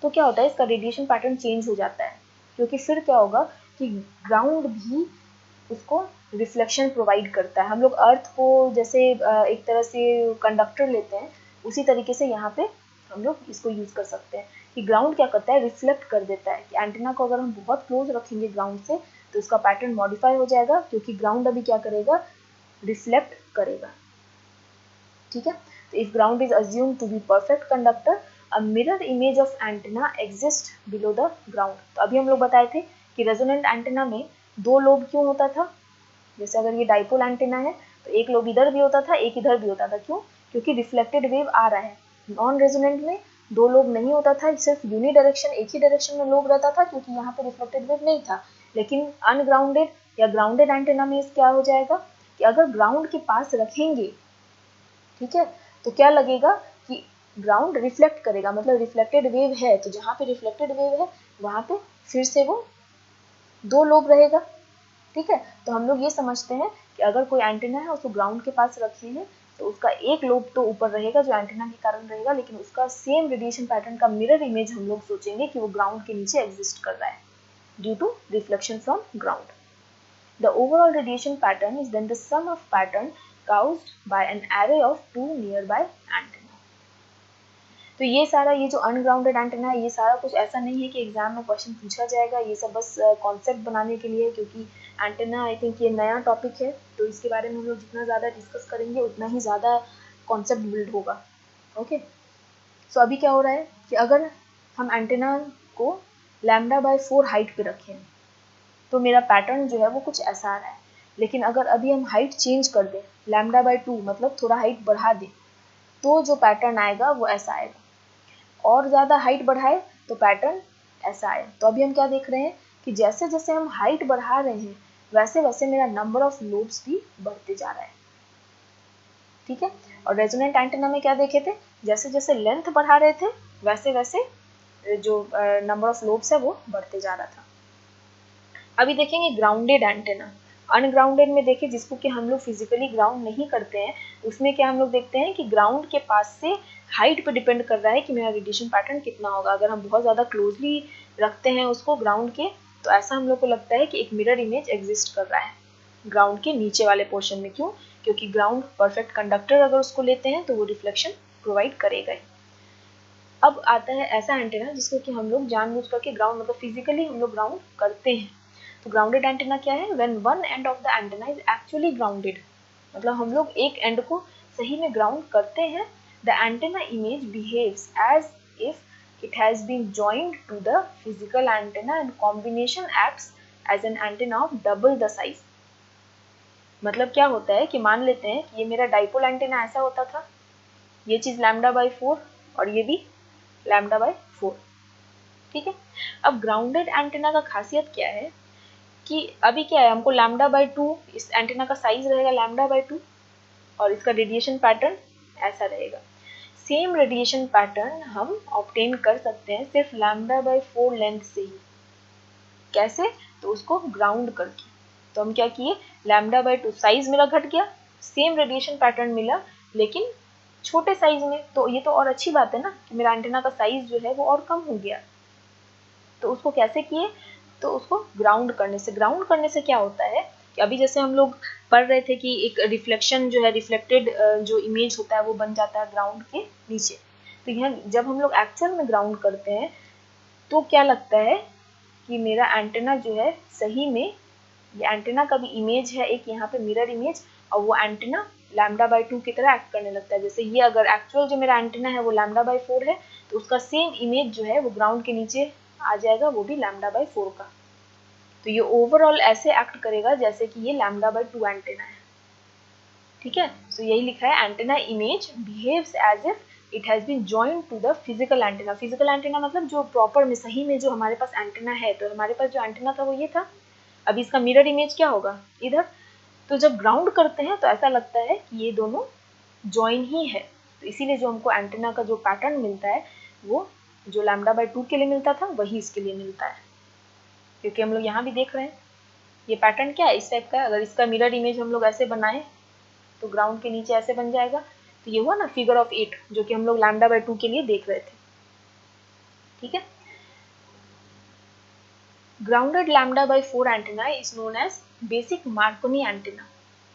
तो क्या होता है, इसका रेडिएशन पैटर्न चेंज हो जाता है, क्योंकि फिर क्या होगा कि ग्राउंड भी उसको रिफ्लेक्शन प्रोवाइड करता है। हम लोग अर्थ को जैसे एक तरह से कंडक्टर लेते हैं, उसी तरीके से यहाँ पे हम लोग इसको यूज कर सकते हैं कि ग्राउंड क्या करता है, रिफ्लेक्ट कर देता है। कि एंटेना को अगर हम बहुत क्लोज रखेंगे ग्राउंड से तो उसका पैटर्न मॉडिफाई हो जाएगा, क्योंकि ग्राउंड अभी क्या करेगा, रिफ्लेक्ट करेगा। ठीक है, तो if ground is assumed to be perfect conductor a mirror image of antenna exist below the ground. तो अभी हम लोग बताए थे कि रेजोनेंट एंटेना में दो लोब क्यों होता था, जैसे अगर ये डाइपोल एंटेना है तो एक लोब इधर भी होता था, एक इधर भी होता था, क्यों, क्योंकि रिफ्लेक्टेड वेव आ रहा है। नॉन रेजोनेंट में दो लोब नहीं होता था, सिर्फ यूनि डायरेक्शन, एक ही डायरेक्शन में लोब रहता था, क्योंकि यहाँ पे रिफ्लेक्टेड वेव नहीं था। लेकिन अनग्राउंडेड या ग्राउंडेड एंटेना में क्या हो जाएगा कि अगर ग्राउंड के पास रखेंगे, ठीक है, तो क्या लगेगा कि ग्राउंड रिफ्लेक्ट करेगा, मतलब रिफ्लेक्टेड वेव है तो जहाँ पे रिफ्लेक्टेड वेव है वहाँ पे फिर से वो दो लोब रहेगा। ठीक है, तो हम लोग ये समझते हैं कि अगर कोई एंटीना है उसको ग्राउंड के पास रखे हैं तो उसका एक लोब तो ऊपर रहेगा जो एंटीना के कारण रहेगा, लेकिन उसका सेम रेडिएशन पैटर्न का मिरर इमेज हम लोग सोचेंगे कि वो ग्राउंड के नीचे एग्जिस्ट कर रहा है due to reflection from ground. The overall radiation pattern is then the sum of pattern caused by an array of two nearby antenna. तो ये सारा, ये जो अनग्राउंडेड एंटेना है, ये सारा कुछ ऐसा नहीं है कि एग्जाम में क्वेश्चन पूछा जाएगा, ये सब बस कॉन्सेप्ट बनाने के लिए, क्योंकि एंटेना आई थिंक ये नया टॉपिक है, तो इसके बारे में हम लोग जितना ज़्यादा डिस्कस करेंगे उतना ही ज़्यादा कॉन्सेप्ट बिल्ड होगा। ओके, सो अभी क्या हो रहा है कि अगर हम एंटेना को λ/4 हाइट पे रखें तो मेरा पैटर्न जो है वो कुछ ऐसा आ रहा है। लेकिन अगर अभी हम हाइट चेंज कर दें λ/2, मतलब थोड़ा हाइट बढ़ा दें, तो जो पैटर्न आएगा वो ऐसा आएगा, और ज़्यादा हाइट बढ़ाए तो पैटर्न ऐसा आए। तो अभी हम क्या देख रहे हैं कि जैसे जैसे हम हाइट बढ़ा रहे हैं वैसे वैसे मेरा नंबर ऑफ लोब्स भी बढ़ते जा रहा है। ठीक है, और रेजोनेंट एंटेना में क्या देखे थे, जैसे जैसे लेंथ बढ़ा रहे थे वैसे वैसे जो नंबर ऑफ लोब्स है वो बढ़ते जा रहा था। अभी देखेंगे ग्राउंडेड एंटेना। अनग्राउंडेड में देखिए, जिसको कि हम लोग फिजिकली ग्राउंड नहीं करते हैं, उसमें क्या हम लोग देखते हैं कि ग्राउंड के पास से हाइट पे डिपेंड कर रहा है कि मेरा रेडिएशन पैटर्न कितना होगा। अगर हम बहुत ज़्यादा क्लोजली रखते हैं उसको ग्राउंड के तो ऐसा हम लोग को लगता है कि एक मिरर इमेज एग्जिस्ट कर रहा है ग्राउंड के नीचे वाले पोर्शन में। क्यों, क्योंकि ग्राउंड परफेक्ट कंडक्टर अगर उसको लेते हैं तो वो रिफ्लेक्शन प्रोवाइड करेगा ही। अब आता है ऐसा एंटेना जिसको कि हम लोग जानबूझ करके ग्राउंड मतलब फिजिकली हम लोग ग्राउंड करते हैं। तो ग्राउंडेड एंटेना क्या है? When one end of the antenna is actually grounded, मतलब हम लोग एक एंड को सही में ग्राउंड करते हैं। The antenna image behaves as if it has been joined to the physical antenna and combination acts as an antenna of double the size. मतलब क्या होता है कि मान लेते हैं कि ये मेरा डाइपोल एंटेना ऐसा होता था, ये चीज λ/4 और ये भी λ/4, ठीक है। अब ग्राउंडेड एंटेना का खासियत क्या है कि अभी क्या है, हमको λ/2 इस एंटेना का साइज रहेगा λ/2 और इसका रेडिएशन पैटर्न ऐसा रहेगा। सेम रेडिएशन पैटर्न हम ऑब्टेन कर सकते हैं सिर्फ λ/4 लेंथ से ही। कैसे? तो उसको ग्राउंड करके। तो हम क्या किए, λ/2 साइज मेरा घट गया, सेम रेडिएशन पैटर्न मिला लेकिन छोटे साइज में। तो ये तो और अच्छी बात है ना कि मेरा एंटेना का साइज जो है वो और कम हो गया। तो उसको कैसे किए? तो उसको ग्राउंड करने से। ग्राउंड करने से क्या होता है कि अभी जैसे हम लोग पढ़ रहे थे कि एक रिफ्लेक्शन जो है, रिफ्लेक्टेड जो इमेज होता है वो बन जाता है ग्राउंड के नीचे। तो यहाँ जब हम लोग एक्चुअल में ग्राउंड करते हैं तो क्या लगता है कि मेरा एंटेना जो है सही में, ये एंटेना का भी इमेज है एक यहाँ पे मिरर इमेज, और वो एंटेना λ/2 की तरह एक्ट करने लगता है। जैसे ये अगर एक्चुअल जो मेरा एंटेना है वो λ/4 है तो उसका सेम इमेज जो है वो ग्राउंड के नीचे आ जाएगा, वो भी λ/4 का। तो ये ओवरऑल ऐसे एक्ट करेगा जैसे कि ये λ/2 एंटेना है, ठीक है। तो यही लिखा है, antenna image behaves as if it has been joined to the physical antenna. Physical antenna मतलब जो प्रॉपर में सही में जो हमारे पास एंटेना है। तो हमारे पास जो एंटेना था वो ये था, अब इसका मिरर इमेज क्या होगा इधर। तो जब ग्राउंड करते हैं तो ऐसा लगता है कि ये दोनों जॉइन ही है। तो इसीलिए जो हमको एंटेना का जो पैटर्न मिलता है वो जो λ/2 के लिए मिलता था वही इसके लिए मिलता है, क्योंकि हम लोग यहाँ भी देख रहे हैं ये पैटर्न क्या है, इस टाइप का है। अगर इसका मिरर इमेज हम लोग ऐसे बनाए तो ग्राउंड के नीचे ऐसे बन जाएगा। तो ये हुआ ना फिगर ऑफ 8 जो कि हम लोग λ/2 के लिए देख रहे थे, ठीक है। Grounded λ/4 antenna is known as basic Marconi antenna.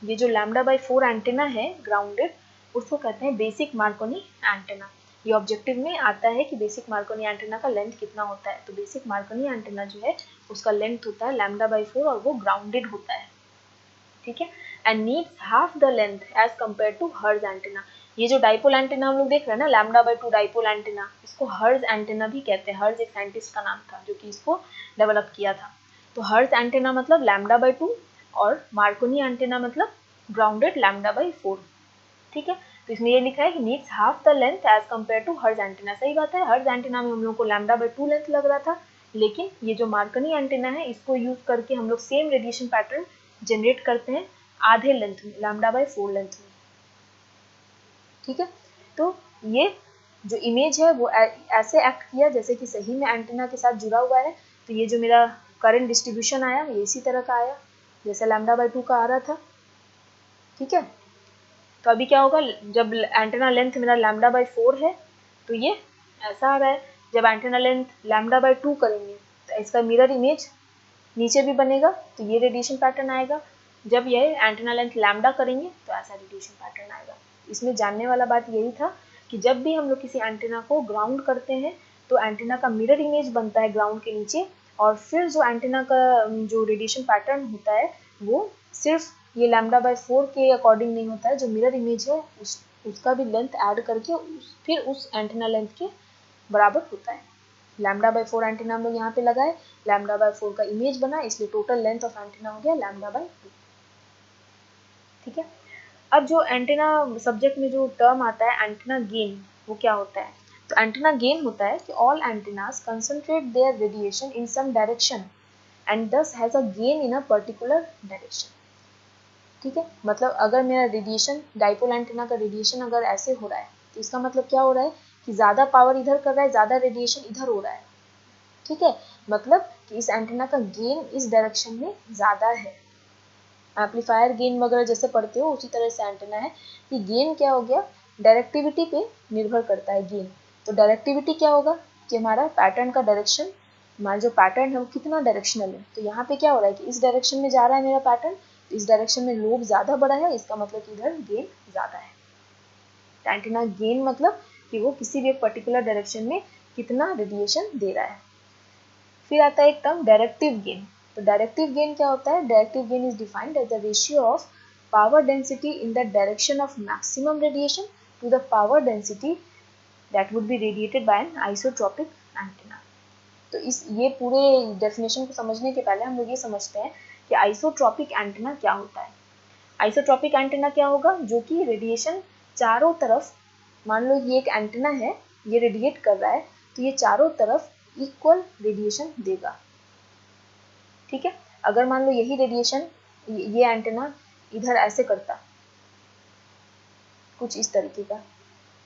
ये जो λ/4 एंटेना है ग्राउंडेड, उसको कहते हैं बेसिक मार्कोनी एंटेना। ये ऑब्जेक्टिव में आता है कि बेसिक मार्कोनी एंटेना का लेंथ कितना होता है। तो बेसिक मार्कोनी एंटेना जो है उसका लेंथ होता है λ/4 और वो ग्राउंडेड होता है, ठीक है। And needs half the length as compare to Hertz antenna. ये जो डाइपोल एंटेना हम लोग देख रहे हैं ना λ/2 डाइपोल एंटेना, इसको हर्ज एंटेना भी कहते हैं। हर्ज एक साइंटिस्ट का नाम था जो कि इसको डेवलप किया था। तो हर्ज एंटेना मतलब λ/2 और मार्कोनी एंटेना मतलब ग्राउंडेड λ/4, ठीक है। तो इसमें ये लिखा है कि needs half the length as compare to Hertz antenna. सही बात है, हर्ज एंटेना में हम लोग को λ/2 लेंथ लग रहा था, लेकिन ये जो मार्कोनी एंटेना है इसको यूज करके हम लोग सेम रेडिएशन पैटर्न जनरेट करते हैं आधे लेंथ में, λ/4 लेंथ में, ठीक है। तो ये जो इमेज है वो ऐसे एक्ट किया जैसे कि सही में एंटेना के साथ जुड़ा हुआ है। तो ये जो मेरा करंट डिस्ट्रीब्यूशन आया ये इसी तरह का आया जैसे λ/2 का आ रहा था, ठीक है। तो अभी क्या होगा, जब एंटेना लेंथ मेरा λ/4 है तो ये ऐसा आ रहा है। जब एंटेना लेंथ λ/2 करेंगे तो इसका मिरर इमेज नीचे भी बनेगा, तो ये रेडिएशन पैटर्न आएगा। जब ये एंटेना लेंथ लैम्डा करेंगे तो ऐसा रेडिएशन पैटर्न आएगा। इसमें जानने वाला बात यही था कि जब भी हम लोग किसी एंटेना को ग्राउंड करते हैं तो एंटेना का मिरर इमेज बनता है ग्राउंड के नीचे, और फिर जो एंटेना का जो रेडिएशन पैटर्न होता है वो सिर्फ ये λ/4 के अकॉर्डिंग नहीं होता है। जो मिरर इमेज है उसका भी लेंथ ऐड करके फिर उस एंटेना लेंथ के बराबर होता है। λ/4 एंटेना हम लोग यहाँ पे लगाए, λ/4 का इमेज बना, इसलिए टोटल लेंथ ऑफ एंटेना हो गया λ/2, ठीक है। अब जो एंटेना सब्जेक्ट में जो टर्म आता है एंटेना गेन, वो क्या होता है? तो एंटेना गेन होता है कि all antennas concentrate their radiation in some direction and this has a gain in a particular direction, ठीक है। मतलब अगर मेरा रेडिएशन, डाइपोल एंटेना का रेडिएशन अगर ऐसे हो रहा है तो इसका मतलब क्या हो रहा है कि ज़्यादा पावर इधर कर रहा है, ज़्यादा रेडिएशन इधर हो रहा है, ठीक है। मतलब कि इस एंटेना का गेन इस डायरेक्शन में ज़्यादा है। एम्पलीफायर गेन वगैरह जैसे पढ़ते हो उसी तरह से एंटेना है कि गेन क्या हो गया, डायरेक्टिविटी पे निर्भर करता है गेन। तो डायरेक्टिविटी क्या होगा कि हमारा पैटर्न का डायरेक्शन, हमारा जो पैटर्न है वो कितना डायरेक्शनल है। तो यहाँ पे क्या हो रहा है कि इस डायरेक्शन में जा रहा है मेरा पैटर्न, तो इस डायरेक्शन में लोब ज़्यादा बड़ा है, इसका मतलब कि इधर गेन ज़्यादा है। एंटीना गेन मतलब कि वो किसी भी एक पर्टिकुलर डायरेक्शन में कितना रेडिएशन दे रहा है। फिर आता है एक टर्म डायरेक्टिव गेन। तो डायरेक्टिव गेन क्या होता है? Directive gain is defined as the ratio of power density in the direction of maximum radiation to the power density that would be radiated by an isotropic antenna. तो इस ये पूरे definition को समझने के पहले हम लोग ये समझते हैं कि आइसोट्रोपिक एंटीना क्या होता है। आइसोट्रोपिक एंटीना क्या होगा? जो कि रेडिएशन चारों तरफ, मान लो ये एक एंटीना है, ये रेडिएट कर रहा है, तो ये चारों तरफ इक्वल रेडिएशन देगा। ठीक है, अगर मान लो यही रेडिएशन ये एंटीना इधर ऐसे करता, कुछ इस तरीके का,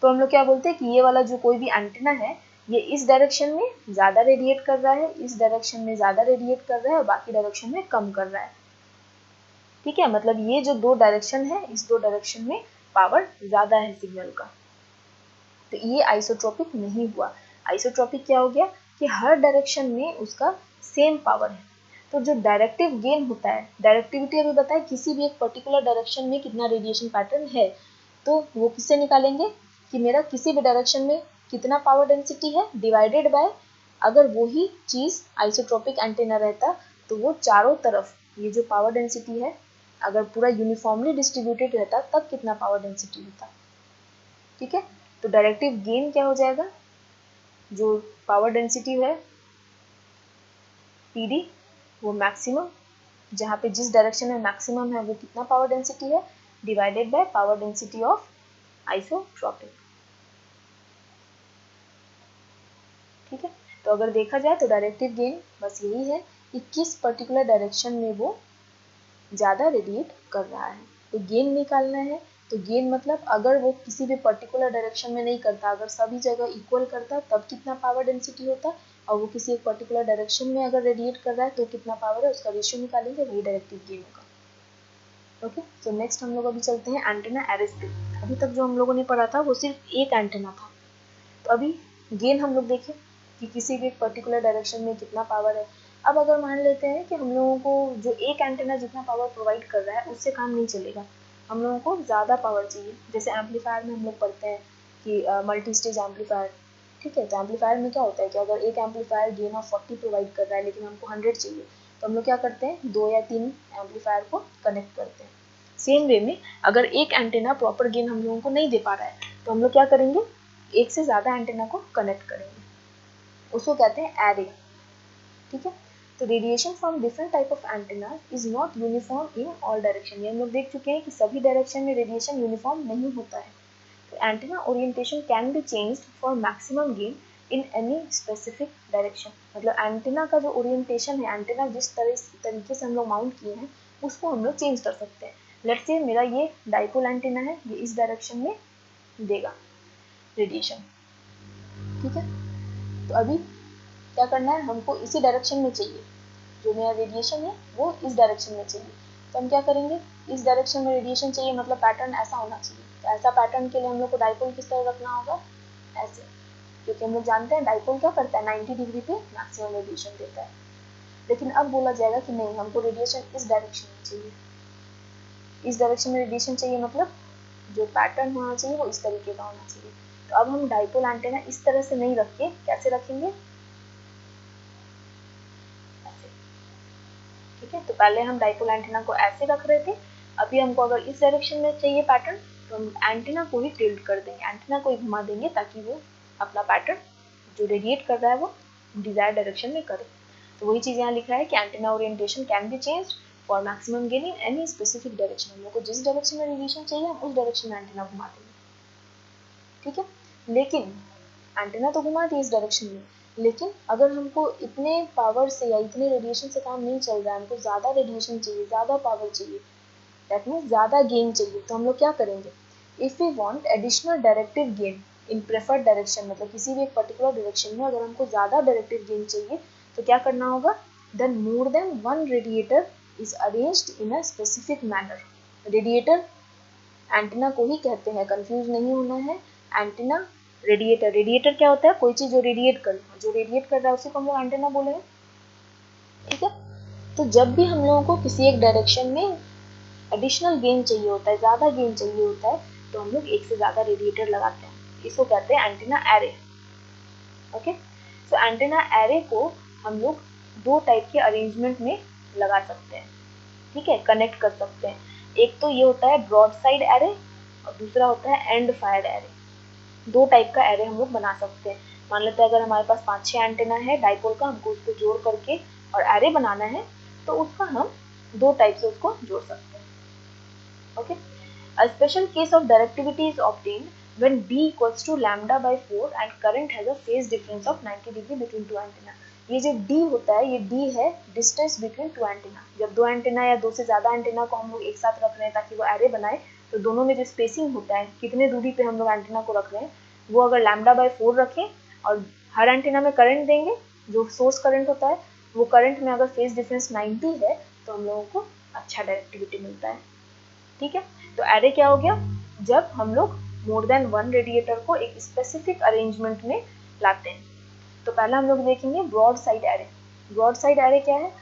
तो हम लोग क्या बोलते हैं कि ये वाला जो कोई भी एंटीना है, ये इस डायरेक्शन में ज़्यादा रेडिएट कर रहा है, इस डायरेक्शन में ज़्यादा रेडिएट कर रहा है और बाकी डायरेक्शन में कम कर रहा है। ठीक है, मतलब ये जो दो डायरेक्शन है, इस दो डायरेक्शन में पावर ज़्यादा है सिग्नल का, तो ये आइसोट्रोपिक नहीं हुआ। आइसोट्रोपिक क्या हो गया कि हर डायरेक्शन में उसका सेम पावर है। तो जो डायरेक्टिव गेन होता है, डायरेक्टिविटी अभी बताए किसी भी एक पर्टिकुलर डायरेक्शन में कितना रेडिएशन पैटर्न है, तो वो किससे निकालेंगे कि मेरा किसी भी डायरेक्शन में कितना पावर डेंसिटी है डिवाइडेड बाय, अगर वही चीज़ आइसोट्रोपिक एंटीना रहता तो वो चारों तरफ ये जो पावर डेंसिटी है अगर पूरा यूनिफॉर्मली डिस्ट्रीब्यूटेड रहता तब कितना पावर डेंसिटी होता। ठीक है, तो डायरेक्टिव गेन क्या हो जाएगा? जो पावर डेंसिटी है PD, वो मैक्सिमम, जहाँ पे जिस डायरेक्शन में मैक्सिमम है वो कितना पावर डेंसिटी है divided by power density of isotropic. ठीक है, तो अगर देखा जाए तो डायरेक्टिव गेन बस यही है कि किस पर्टिकुलर डायरेक्शन में वो ज़्यादा रेडिएट कर रहा है, तो गेन निकालना है। तो गेन मतलब अगर वो किसी भी पर्टिकुलर डायरेक्शन में नहीं करता, अगर सभी जगह इक्वल करता तब कितना पावर डेंसिटी होता, और वो किसी एक पर्टिकुलर डायरेक्शन में अगर रेडिएट कर रहा है तो कितना पावर है उसका रेशियो निकालेंगे, वही डायरेक्टिव गेन होगा। ओके, तो नेक्स्ट हम लोग अभी चलते हैं एंटेना एरेस पे। अभी तक जो हम लोगों ने पढ़ा था वो सिर्फ एक एंटेना था, तो अभी गेन हम लोग देखें कि किसी भी एक पर्टिकुलर डायरेक्शन में कितना पावर है। अब अगर मान लेते हैं कि हम लोगों को जो एक एंटेना जितना पावर प्रोवाइड कर रहा है उससे काम नहीं चलेगा, हम लोगों को ज़्यादा पावर चाहिए। जैसे एम्पलीफायर में हम लोग पढ़ते हैं कि मल्टी स्टेज एम्पलीफायर। ठीक है, तो एम्पलीफायर में क्या होता है कि अगर एक एम्पलीफायर गेन ऑफ 40 प्रोवाइड कर रहा है लेकिन हमको 100 चाहिए, तो हम लोग क्या करते हैं, 2 या 3 एम्पलीफायर को कनेक्ट करते हैं। सेम वे में अगर एक एंटेना प्रॉपर गेन हम लोगों को नहीं दे पा रहा है तो हम लोग क्या करेंगे, एक से ज़्यादा एंटेना को कनेक्ट करेंगे, उसको कहते हैं एरे। ठीक है, तो radiation from different type of antenna is not uniform in all direction. ये हम लोग देख चुके हैं कि सभी डायरेक्शन में रेडिएशन यूनिफॉर्म नहीं होता है। तो antenna orientation can be changed for maximum gain in any specific direction. मतलब एंटेना का जो ओरिएंटेशन है, एंटेना जिस तरीके से हम लोग माउंट किए हैं उसको हम लोग चेंज कर सकते हैं। लेट्स से मेरा ये डाइपोल एंटेना है, ये इस डायरेक्शन में देगा रेडिएशन। ठीक है, तो अभी क्या करना है, हमको इसी डायरेक्शन में चाहिए, जो मेरा रेडिएशन है वो इस डायरेक्शन में चाहिए। तो हम क्या करेंगे, इस डायरेक्शन में रेडिएशन चाहिए मतलब पैटर्न ऐसा होना चाहिए। तो ऐसा पैटर्न के लिए हम लोग को डाइपोल किस तरह रखना होगा, ऐसे, क्योंकि हम लोग जानते हैं डाइपोल क्या करता है, 90 डिग्री पे मैक्सिमम रेडिएशन देता है। लेकिन अब बोला जाएगा कि नहीं, हमको रेडिएशन इस डायरेक्शन में चाहिए, इस डायरेक्शन में रेडिएशन चाहिए, मतलब जो पैटर्न होना चाहिए वो इस तरीके का होना चाहिए। तो अब हम डाइपोल एंटेना इस तरह से नहीं रख के कैसे रखेंगे, ऐसे। ठीक है, तो पहले हम डाइपोल एंटेना को ऐसे रख रहे थे, अभी हमको अगर इस डायरेक्शन में चाहिए पैटर्न तो हम एंटेना को ही टिल्ट कर देंगे, एंटेना को ही घुमा देंगे ताकि वो अपना पैटर्न जो रेडिएट कर रहा है वो डिजायर डायरेक्शन में करे। तो वही चीज़ यहाँ लिखा है कि antenna orientation can be changed for maximum gain in any specific direction. हम लोग को जिस डायरेक्शन में रेडिएशन चाहिए हम उस डायरेक्शन में एंटेना घुमा देंगे। ठीक है, लेकिन एंटेना तो घुमा दिए इस डायरेक्शन में, लेकिन अगर हमको इतने पावर से या इतने रेडिएशन से काम नहीं चल रहा है, हमको ज़्यादा रेडिएशन चाहिए, ज़्यादा पावर चाहिए, दैट मीन्स ज़्यादा गेन चाहिए, तो हम लोग क्या करेंगे, if we want additional directive gain in preferred direction, मतलब किसी भी एक पर्टिकुलर डायरेक्शन में अगर हमको ज़्यादा डायरेक्टिव गेन चाहिए तो क्या करना होगा, then more than one radiator is arranged in a specific manner. Radiator antenna को ही कहते हैं, कंफ्यूज नहीं होना है। एंटीना, रेडिएटर, रेडिएटर क्या होता है, कोई चीज़ जो रेडिएट कर रहा है उसी को हम लोग एंटीना बोले हैं। ठीक है, तो जब भी हम लोगों को किसी एक डायरेक्शन में एडिशनल गेन चाहिए होता है, ज़्यादा गेन चाहिए होता है, तो हम लोग एक से ज़्यादा रेडिएटर लगाते हैं। इसको कहते हैं एंटीना एरे। ओके, सो एंटीना एरे को हम लोग दो टाइप के अरेंजमेंट में लगा सकते हैं, ठीक है, कनेक्ट कर सकते हैं। एक तो ये होता है ब्रॉड साइड एरे और दूसरा होता है एंड फायर एरे। दो टाइप का एरे हम लोग बना सकते हैं। मान लेते हैं अगर हमारे पास 5-6 एंटेना है डाइपोल का, हमको उसको जोड़ करके और एरे बनाना है, तो उसका हम दो टाइप से उसको जोड़ सकते हैं। Okay, a special case of directivity is obtained when d equals to lambda by 4 and current has a phase difference of 90 degree between two antenna। ये जो d होता है, ये d है डिस्टेंस बिटवीन टू एंटेना। जब दो antenna या दो से ज्यादा एंटेना को हम लोग एक साथ रख रहे हैं ताकि वो एरे बनाए, तो दोनों में जो स्पेसिंग होता है, कितने दूरी पे हम लोग एंटेना को रख रहे हैं, वो अगर लैम्डा बाय 4 रखें और हर एंटेना में करंट देंगे, जो सोर्स करंट होता है, वो करंट में अगर फेज डिफरेंस 90 है तो हम लोगों को अच्छा डायरेक्टिविटी मिलता है। ठीक है, तो एरे क्या हो गया, जब हम लोग मोर देन वन रेडिएटर को एक स्पेसिफिक अरेंजमेंट में लाते हैं। तो पहला हम लोग देखेंगे broadside array. Broadside array क्या है,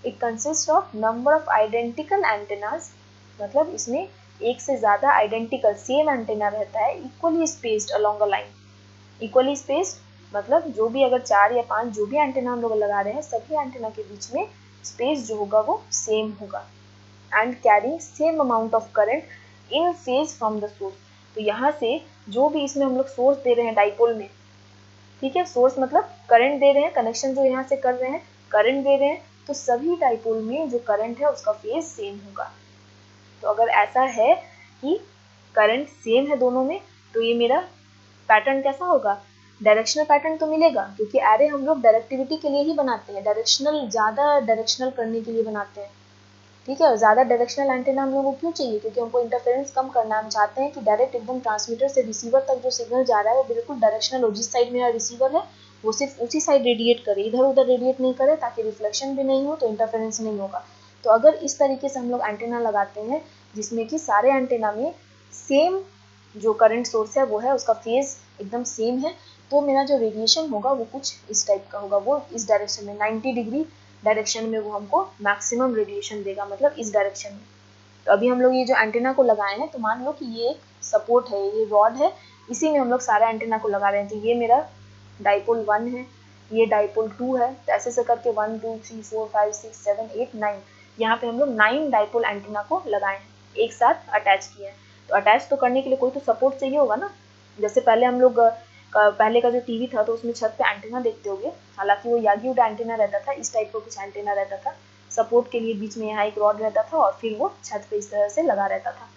it consist of number of identical antennas, मतलब इसमें एक से ज्यादा आइडेंटिकल सेम एंटेना रहता है, equally spaced along a line. Equally spaced मतलब जो भी अगर 4 या 5 जो भी एंटेना हम लोग लगा रहे हैं, सभी एंटेना के बीच में स्पेस जो होगा वो सेम होगा, and carrying same amount of current in phase from the source. तो यहाँ से जो भी इसमें हम लोग सोर्स दे रहे हैं डाइपोल में, ठीक है, सोर्स मतलब करंट दे रहे हैं, कनेक्शन जो यहाँ से कर रहे हैं करंट दे रहे हैं, तो सभी डाइपोल में जो करंट है उसका फेज सेम होगा। तो अगर ऐसा है कि करंट सेम है दोनों में, तो ये मेरा पैटर्न कैसा होगा, डायरेक्शनल पैटर्न तो मिलेगा, क्योंकि एरे हम लोग डायरेक्टिविटी के लिए ही बनाते हैं, डायरेक्शनल ज़्यादा डायरेक्शनल करने के लिए बनाते हैं। ठीक है, और ज़्यादा डायरेक्शनल एंटेना हम लोगों को क्यों चाहिए, क्योंकि हमको इंटरफेरेंस कम करना है। हम चाहते हैं कि डायरेक्ट एकदम ट्रांसमीटर से रिसीवर तक जो सिग्नल जा रहा है वो बिल्कुल डायरेक्शनल हो, जिस साइड मेरा रिसीवर है वो सिर्फ उसी साइड रेडिएट करे, इधर उधर रेडिएट नहीं करे, ताकि रिफ्लेक्शन भी नहीं हो तो इंटरफेरेंस नहीं होगा। तो अगर इस तरीके से हम लोग एंटेना लगाते हैं जिसमें कि सारे एंटेना में सेम जो करंट सोर्स है वो है, उसका फेज एकदम सेम है, तो मेरा जो रेडिएशन होगा वो कुछ इस टाइप का होगा, वो इस डायरेक्शन में 90 डिग्री डायरेक्शन में वो हमको मैक्सिमम रेडिएशन देगा, मतलब इस डायरेक्शन में। तो अभी हम लोग ये जो एंटेना को लगाए हैं, तो मान लो कि ये एक सपोर्ट है, ये रॉड है, इसी में हम लोग सारा एंटेना को लगा रहे हैं। तो ये मेरा डाइपोल 1 है, ये डाइपोल 2 है, तो ऐसे से करके 1 2 3 4 5 6 7 8 9, यहाँ पे हम लोग 9 डाइपोल एंटेना को लगाए हैं, एक साथ अटैच किए हैं। तो अटैच तो करने के लिए कोई तो सपोर्ट चाहिए होगा ना। जैसे पहले हम लोग पहले का जो टीवी था तो उसमें छत पे एंटेना देखते होंगे, हालांकि वो यागी-उड एंटेना रहता था, इस टाइप का कुछ एंटेना रहता था, सपोर्ट के लिए बीच में यहाँ एक रॉड रहता था और फिर वो छत पे इस तरह से लगा रहता था।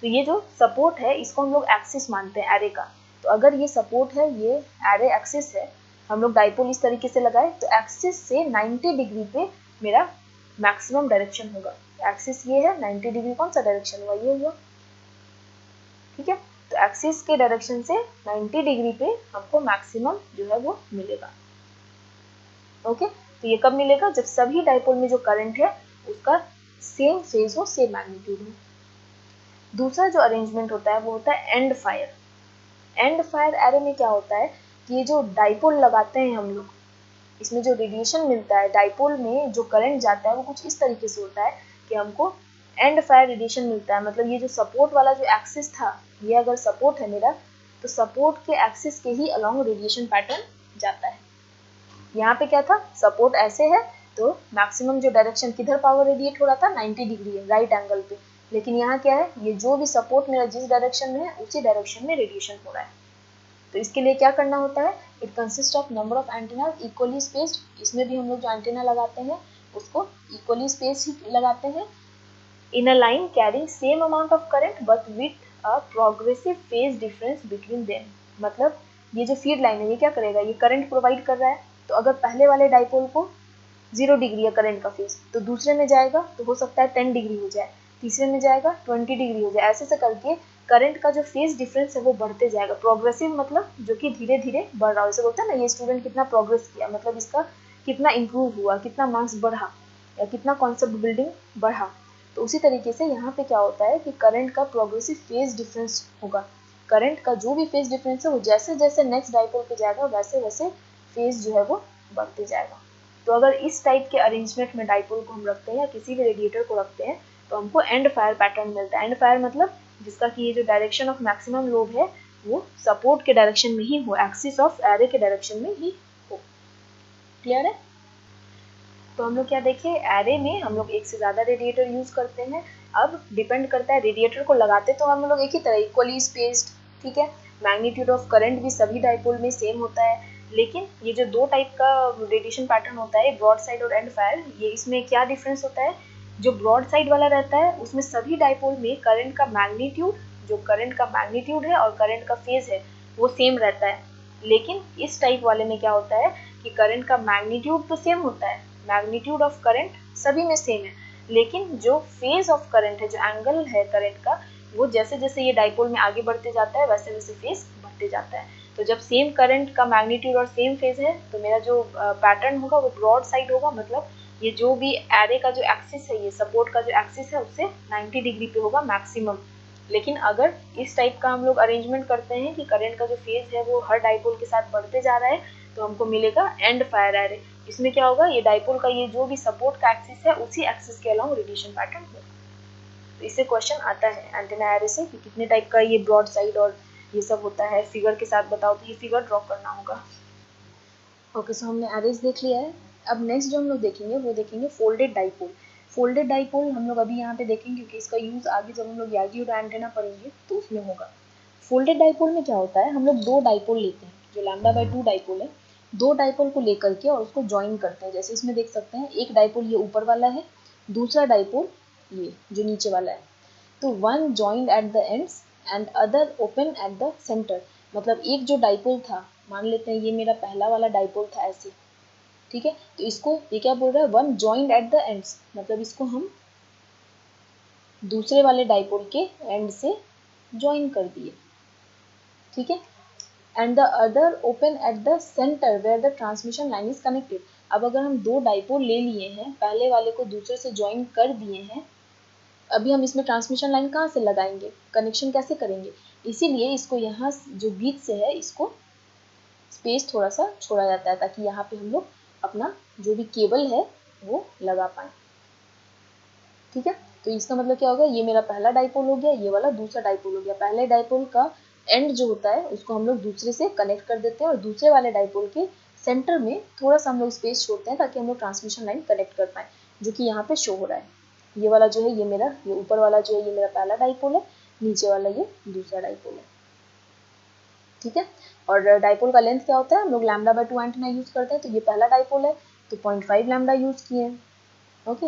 तो ये जो सपोर्ट है इसको हम लोग एक्सिस मानते हैं एरे का। तो अगर ये सपोर्ट है, ये एरे एक्सिस है, हम लोग डाइपोल इस तरीके से लगाए, तो एक्सिस से 90 डिग्री पे मेरा मैक्सिमम डायरेक्शन होगा। एक्सिस ये है, 90 डिग्री कौन सा डायरेक्शन हुआ, ये हुआ। ठीक है, तो एक्सिस के डायरेक्शन से 90 डिग्री पे हमको मैक्सिमम जो है वो मिलेगा। ओके, तो ये कब मिलेगा, जब सभी डाइपोल में जो करंट है उसका सेम फेज हो, सेम मैग्नीट्यूड हो। दूसरा जो अरेंजमेंट होता है वो होता है and fire. And fire array में क्या होता है कि ये जो डाइपोल लगाते हैं हम लोग, इसमें जो रेडिएशन मिलता है, डाइपोल में जो करंट जाता है वो कुछ इस तरीके से होता है कि हमको एंड फायर रेडिएशन मिलता है। मतलब ये जो सपोर्ट वाला जो एक्सिस था, ये अगर सपोर्ट है मेरा, तो सपोर्ट के एक्सिस के ही अलोंग रेडिएशन पैटर्न जाता है। यहाँ पे क्या था, सपोर्ट ऐसे है तो मैक्सिमम जो डायरेक्शन किधर पावर रेडिएट हो रहा था, 90 डिग्री है, राइट एंगल पे। लेकिन यहाँ क्या है, ये जो भी सपोर्ट मेरा जिस डायरेक्शन में है उसी डायरेक्शन में रेडिएशन हो रहा है। तो इसके लिए क्या करना होता है, it consist of number of antenna equally spaced. इसमें भी हम लोग जो एंटेना लगाते हैं उसको इक्वली स्पेस ही लगाते हैं, in a line carrying same amount of current but with a progressive phase difference between them. मतलब ये जो फीड लाइन है ये क्या करेगा, ये करंट प्रोवाइड कर रहा है, तो अगर पहले वाले डाइपोल को 0 डिग्री है करंट का फेज, तो दूसरे में जाएगा तो हो सकता है 10 डिग्री हो जाए, तीसरे में जाएगा 20 डिग्री हो जाए, ऐसे से करके करंट का जो फेज डिफरेंस है वो बढ़ते जाएगा। प्रोग्रेसिव मतलब जो कि धीरे धीरे बढ़ रहा है, जैसे बोलते हैं ना ये स्टूडेंट कितना प्रोग्रेस किया, मतलब इसका कितना इंप्रूव हुआ, कितना मार्क्स बढ़ा या कितना कॉन्सेप्ट बिल्डिंग बढ़ा। तो उसी तरीके से यहाँ पे क्या होता है कि करंट का प्रोग्रेसिव फेज डिफरेंस होगा। करंट का जो भी फेज डिफरेंस है वो जैसे जैसे नेक्स्ट डाइपोल पे जाएगा वैसे वैसे फेज जो है वो बढ़ते जाएगा। तो अगर इस टाइप के अरेंजमेंट में डाइपोल को हम रखते हैं या किसी भी रेडिएटर को रखते हैं, तो हमको एंड फायर पैटर्न मिलता है। एंड फायर मतलब जिसका कि ये जो डायरेक्शन ऑफ मैक्सिमम लोब है वो सपोर्ट के डायरेक्शन में ही हो, एक्सिस ऑफ एरे के डायरेक्शन में ही हो। क्लियर है? तो हम लोग क्या देखे, एरे में हम लोग एक से ज़्यादा रेडिएटर यूज़ करते हैं। अब डिपेंड करता है, रेडिएटर को लगाते तो हम लोग एक ही तरह इक्वली स्पेस्ड, ठीक है। मैग्नीट्यूड ऑफ करंट भी सभी डाइपोल में सेम होता है, लेकिन ये जो दो टाइप का रेडिएशन पैटर्न होता है, ब्रॉड साइड और एंड फायर, ये इसमें क्या डिफरेंस होता है, जो ब्रॉड साइड वाला रहता है उसमें सभी डाइपोल में करंट का मैग्नीट्यूड, जो करंट का मैग्नीट्यूड है और करंट का फेज है वो सेम रहता है। लेकिन इस टाइप वाले में क्या होता है कि करंट का मैग्नीट्यूड तो सेम होता है, मैग्नीट्यूड ऑफ करंट सभी में सेम है, लेकिन जो फेज ऑफ करंट है, जो एंगल है करंट का, वो जैसे जैसे ये डाइपोल में आगे बढ़ते जाता है वैसे वैसे फेज बढ़ते जाता है। तो जब सेम करंट का मैग्नीट्यूड और सेम फेज है तो मेरा जो पैटर्न होगा वो ब्रॉड साइड होगा, मतलब ये जो भी एरे का जो एक्सिस है, ये सपोर्ट का जो एक्सिस है उससे 90 डिग्री पे होगा मैक्सिमम। लेकिन अगर इस टाइप का हम लोग अरेंजमेंट करते हैं कि करंट का जो फेज है वो हर डाइपोल के साथ बढ़ते जा रहा है, तो हमको मिलेगा एंड फायर एरे। इसमें क्या होगा, ये डाइपोल का ये जो भी सपोर्ट का एक्सिस है उसी एक्सिस के अलावा रेडिएशन पैटर्न होगा। तो इससे क्वेश्चन आता है एंटेना एरे से कि कितने टाइप का ये ब्रॉड साइड और ये सब होता है, फिगर के साथ बताओ, तो ये फिगर ड्रॉ करना होगा। ओके, सो हमने एरेज देख लिया है। अब नेक्स्ट जो हम लोग देखेंगे वो देखेंगे फोल्डेड डाइपोल। फोल्डेड डाइपोल हम लोग अभी यहाँ पे देखेंगे क्योंकि इसका यूज़ आगे जब हम लोग यागी एंटेना पढ़ेंगे तो उसमें होगा। फोल्डेड डाइपोल में क्या होता है, हम लोग दो डाइपोल लेते हैं, जो λ/2 डाइपोल है, दो डाइपोल को लेकर के और उसको ज्वाइन करते हैं। जैसे इसमें देख सकते हैं एक डाइपोल ये ऊपर वाला है, दूसरा डाइपोल ये जो नीचे वाला है। तो one joined at the ends and other open at the centre, मतलब एक जो डाइपोल था, मान लेते हैं ये मेरा पहला वाला डाइपोल था ऐसे, ठीक है। तो इसको ये क्या बोल रहा है, one joined at the ends, मतलब इसको हम दूसरे वाले डाइपोल के एंड से ज्वाइन कर दिए, ठीक है। And the other open at the centre where the transmission line is connected. अब अगर हम दो डाइपोल ले लिए हैं, पहले वाले को दूसरे से ज्वाइन कर दिए हैं, अभी हम इसमें ट्रांसमिशन लाइन कहाँ से लगाएंगे, कनेक्शन कैसे करेंगे, इसीलिए इसको यहाँ जो बीच से है इसको स्पेस थोड़ा सा छोड़ा जाता है ताकि यहाँ पे हम लोग अपना जो भी केबल है वो लगा पाए, ठीक है। तो इसका मतलब क्या होगा, ये मेरा पहला डाइपोल हो गया, ये वाला दूसरा डाइपोल हो गया। पहले डाइपोल का एंड जो होता है उसको हम लोग दूसरे से कनेक्ट कर देते हैं और दूसरे वाले डाइपोल के सेंटर में थोड़ा सा हम लोग स्पेस छोड़ते हैं ताकि हम लोग ट्रांसमिशन लाइन कनेक्ट कर पाए, जो कि यहाँ पे शो हो रहा है। ये वाला जो है ये ऊपर वाला जो है ये मेरा पहला डाइपोल है, नीचे वाला ये दूसरा डाइपोल है, ठीक है। और डाइपोल का लेंथ क्या होता है, हम लोग λ/2 एंटीना यूज करते हैं, तो ये पहला डाइपोल है तो 0.5 लैम्डा यूज किए हैं, ओके।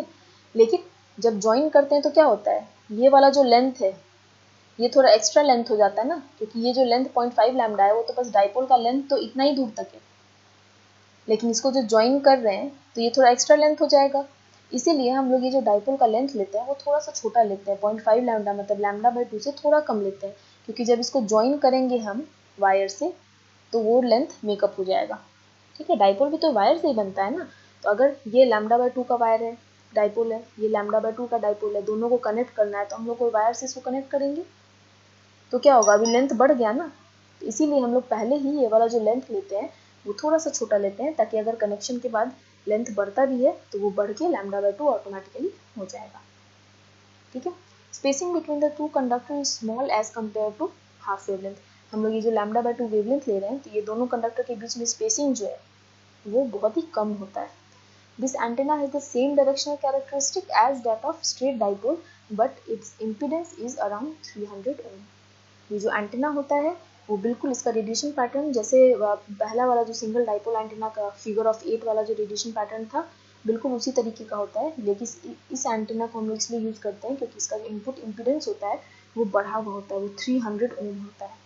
लेकिन जब ज्वाइन करते हैं तो क्या होता है, ये वाला जो लेंथ है ये थोड़ा एक्स्ट्रा लेंथ हो जाता है ना, क्योंकि ये जो लेंथ 0.5 लैम्डा है वो तो बस डाइपोल का लेंथ तो इतना ही दूर तक है, लेकिन इसको जो ज्वाइन कर रहे हैं तो ये थोड़ा एक्स्ट्रा लेंथ हो जाएगा। इसीलिए हम लोग ये जो डाइपोल का लेंथ लेते हैं वो थोड़ा सा छोटा लेते हैं, 0.5 लैम्डा, मतलब λ/2 से थोड़ा कम लेते हैं, क्योंकि जब इसको ज्वाइन करेंगे हम वायर से तो वो लेंथ मेकअप हो जाएगा, ठीक है। डाइपोल भी तो वायर से ही बनता है ना, तो अगर ये λ/2 का वायर है, डाइपोल है, ये λ/2 का डाइपोल है, दोनों को कनेक्ट करना है तो हम लोग कोई वायर से इसको कनेक्ट करेंगे तो क्या होगा, अभी लेंथ बढ़ गया ना। तो इसीलिए हम लोग पहले ही ये वाला जो लेंथ लेते हैं वो थोड़ा सा छोटा लेते हैं ताकि अगर कनेक्शन के बाद लेंथ बढ़ता भी है तो वो बढ़ के λ/2 ऑटोमेटिकली हो जाएगा, ठीक है। Spacing between the two conductor is small as compare to half wavelength. हम लोग ये जो λ/2 वेवलेंथ ले रहे हैं तो ये दोनों कंडक्टर के बीच में स्पेसिंग जो है वो बहुत ही कम होता है। This antenna has the same directional characteristic as that of straight dipole, but its impedance is around 300 ohm. ये जो एंटेना होता है वो बिल्कुल इसका रेडिएशन पैटर्न जैसे पहला वाला जो सिंगल डाइपोल एंटेना का फिगर ऑफ 8 वाला जो रेडिएशन पैटर्न था बिल्कुल उसी तरीके का होता है, लेकिन इस एंटेना को हम लोग इसलिए यूज़ करते हैं क्योंकि इसका जो इनपुट इम्पीडेंस होता है वो बढ़ा हुआ होता है, वो 300 ओम होता है।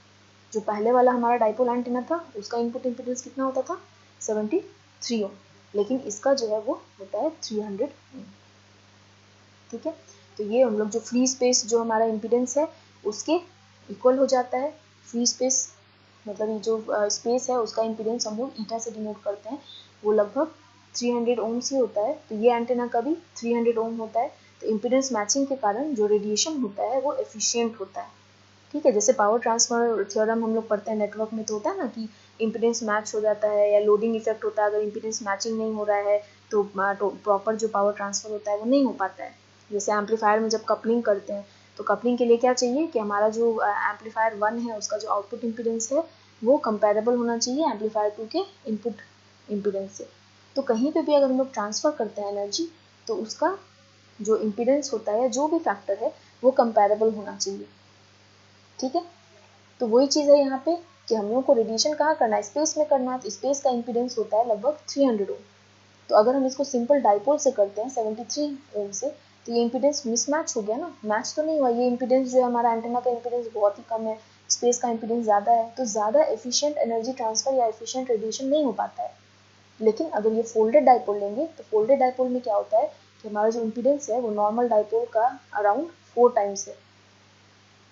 जो पहले वाला हमारा डाइपोल एंटेना था उसका इनपुट इम्पीडेंस कितना होता था, 73 ओम, लेकिन इसका जो है वो होता है 300 ओम, ठीक है। तो ये हम लोग जो फ्री स्पेस जो हमारा इम्पीडेंस है उसके इक्वल हो जाता है। फ्री स्पेस मतलब ये जो स्पेस है उसका इम्पीडेंस हम लोग ईटा से डिनोट करते हैं, वो लगभग 300 ओम्स ही होता है। तो ये एंटेना का भी 300 ओम होता है। तो इम्पीडेंस मैचिंग के कारण जो रेडिएशन होता है वो एफिशिएंट होता है, ठीक है। जैसे पावर ट्रांसफर थ्योरम हम लोग पढ़ते हैं नेटवर्क में तो होता है ना कि इम्पीडेंस मैच हो जाता है या लोडिंग इफेक्ट होता है, अगर इम्पीडेंस मैचिंग नहीं हो रहा है तो प्रॉपर जो पावर ट्रांसफर होता है वो नहीं हो पाता है। जैसे एम्पलीफायर में जब कपलिंग करते हैं तो कपलिंग के लिए क्या चाहिए कि हमारा जो एम्पलीफायर 1 है उसका जो आउटपुट इम्पीडेंस है वो कंपेरेबल होना चाहिए एम्पलीफायर 2 के इनपुट इम्पीडेंस से। तो कहीं पे भी अगर हम लोग ट्रांसफ़र करते हैं एनर्जी तो उसका जो इम्पीडेंस होता है, जो भी फैक्टर है, वो कंपेरेबल होना चाहिए। ठीक है, तो वही चीज़ है यहाँ पे कि हम लोग को रेडिएशन कहाँ करना है, स्पेस में करना है। तो स्पेस का इम्पीडेंस होता है लगभग 300 ओम। तो अगर हम इसको सिंपल डाइपोल से करते हैं 73 ओम से, तो ये इम्पीडेंस मिसमैच हो गया ना, मैच तो नहीं हुआ। ये इम्पीडेंस जो है हमारा एंटेना का इम्पीडेंस बहुत ही कम है, स्पेस का इम्पीडेंस ज़्यादा है, तो ज़्यादा एफिशिएंट एनर्जी ट्रांसफर या एफिशिएंट रेडिएशन नहीं हो पाता है। लेकिन अगर ये फोल्डेड डाइपोल लेंगे तो फोल्डेड डाइपोल में क्या होता है कि हमारा जो इम्पीडेंस है वो नॉर्मल डाइपोल का अराउंड 4 टाइम्स है।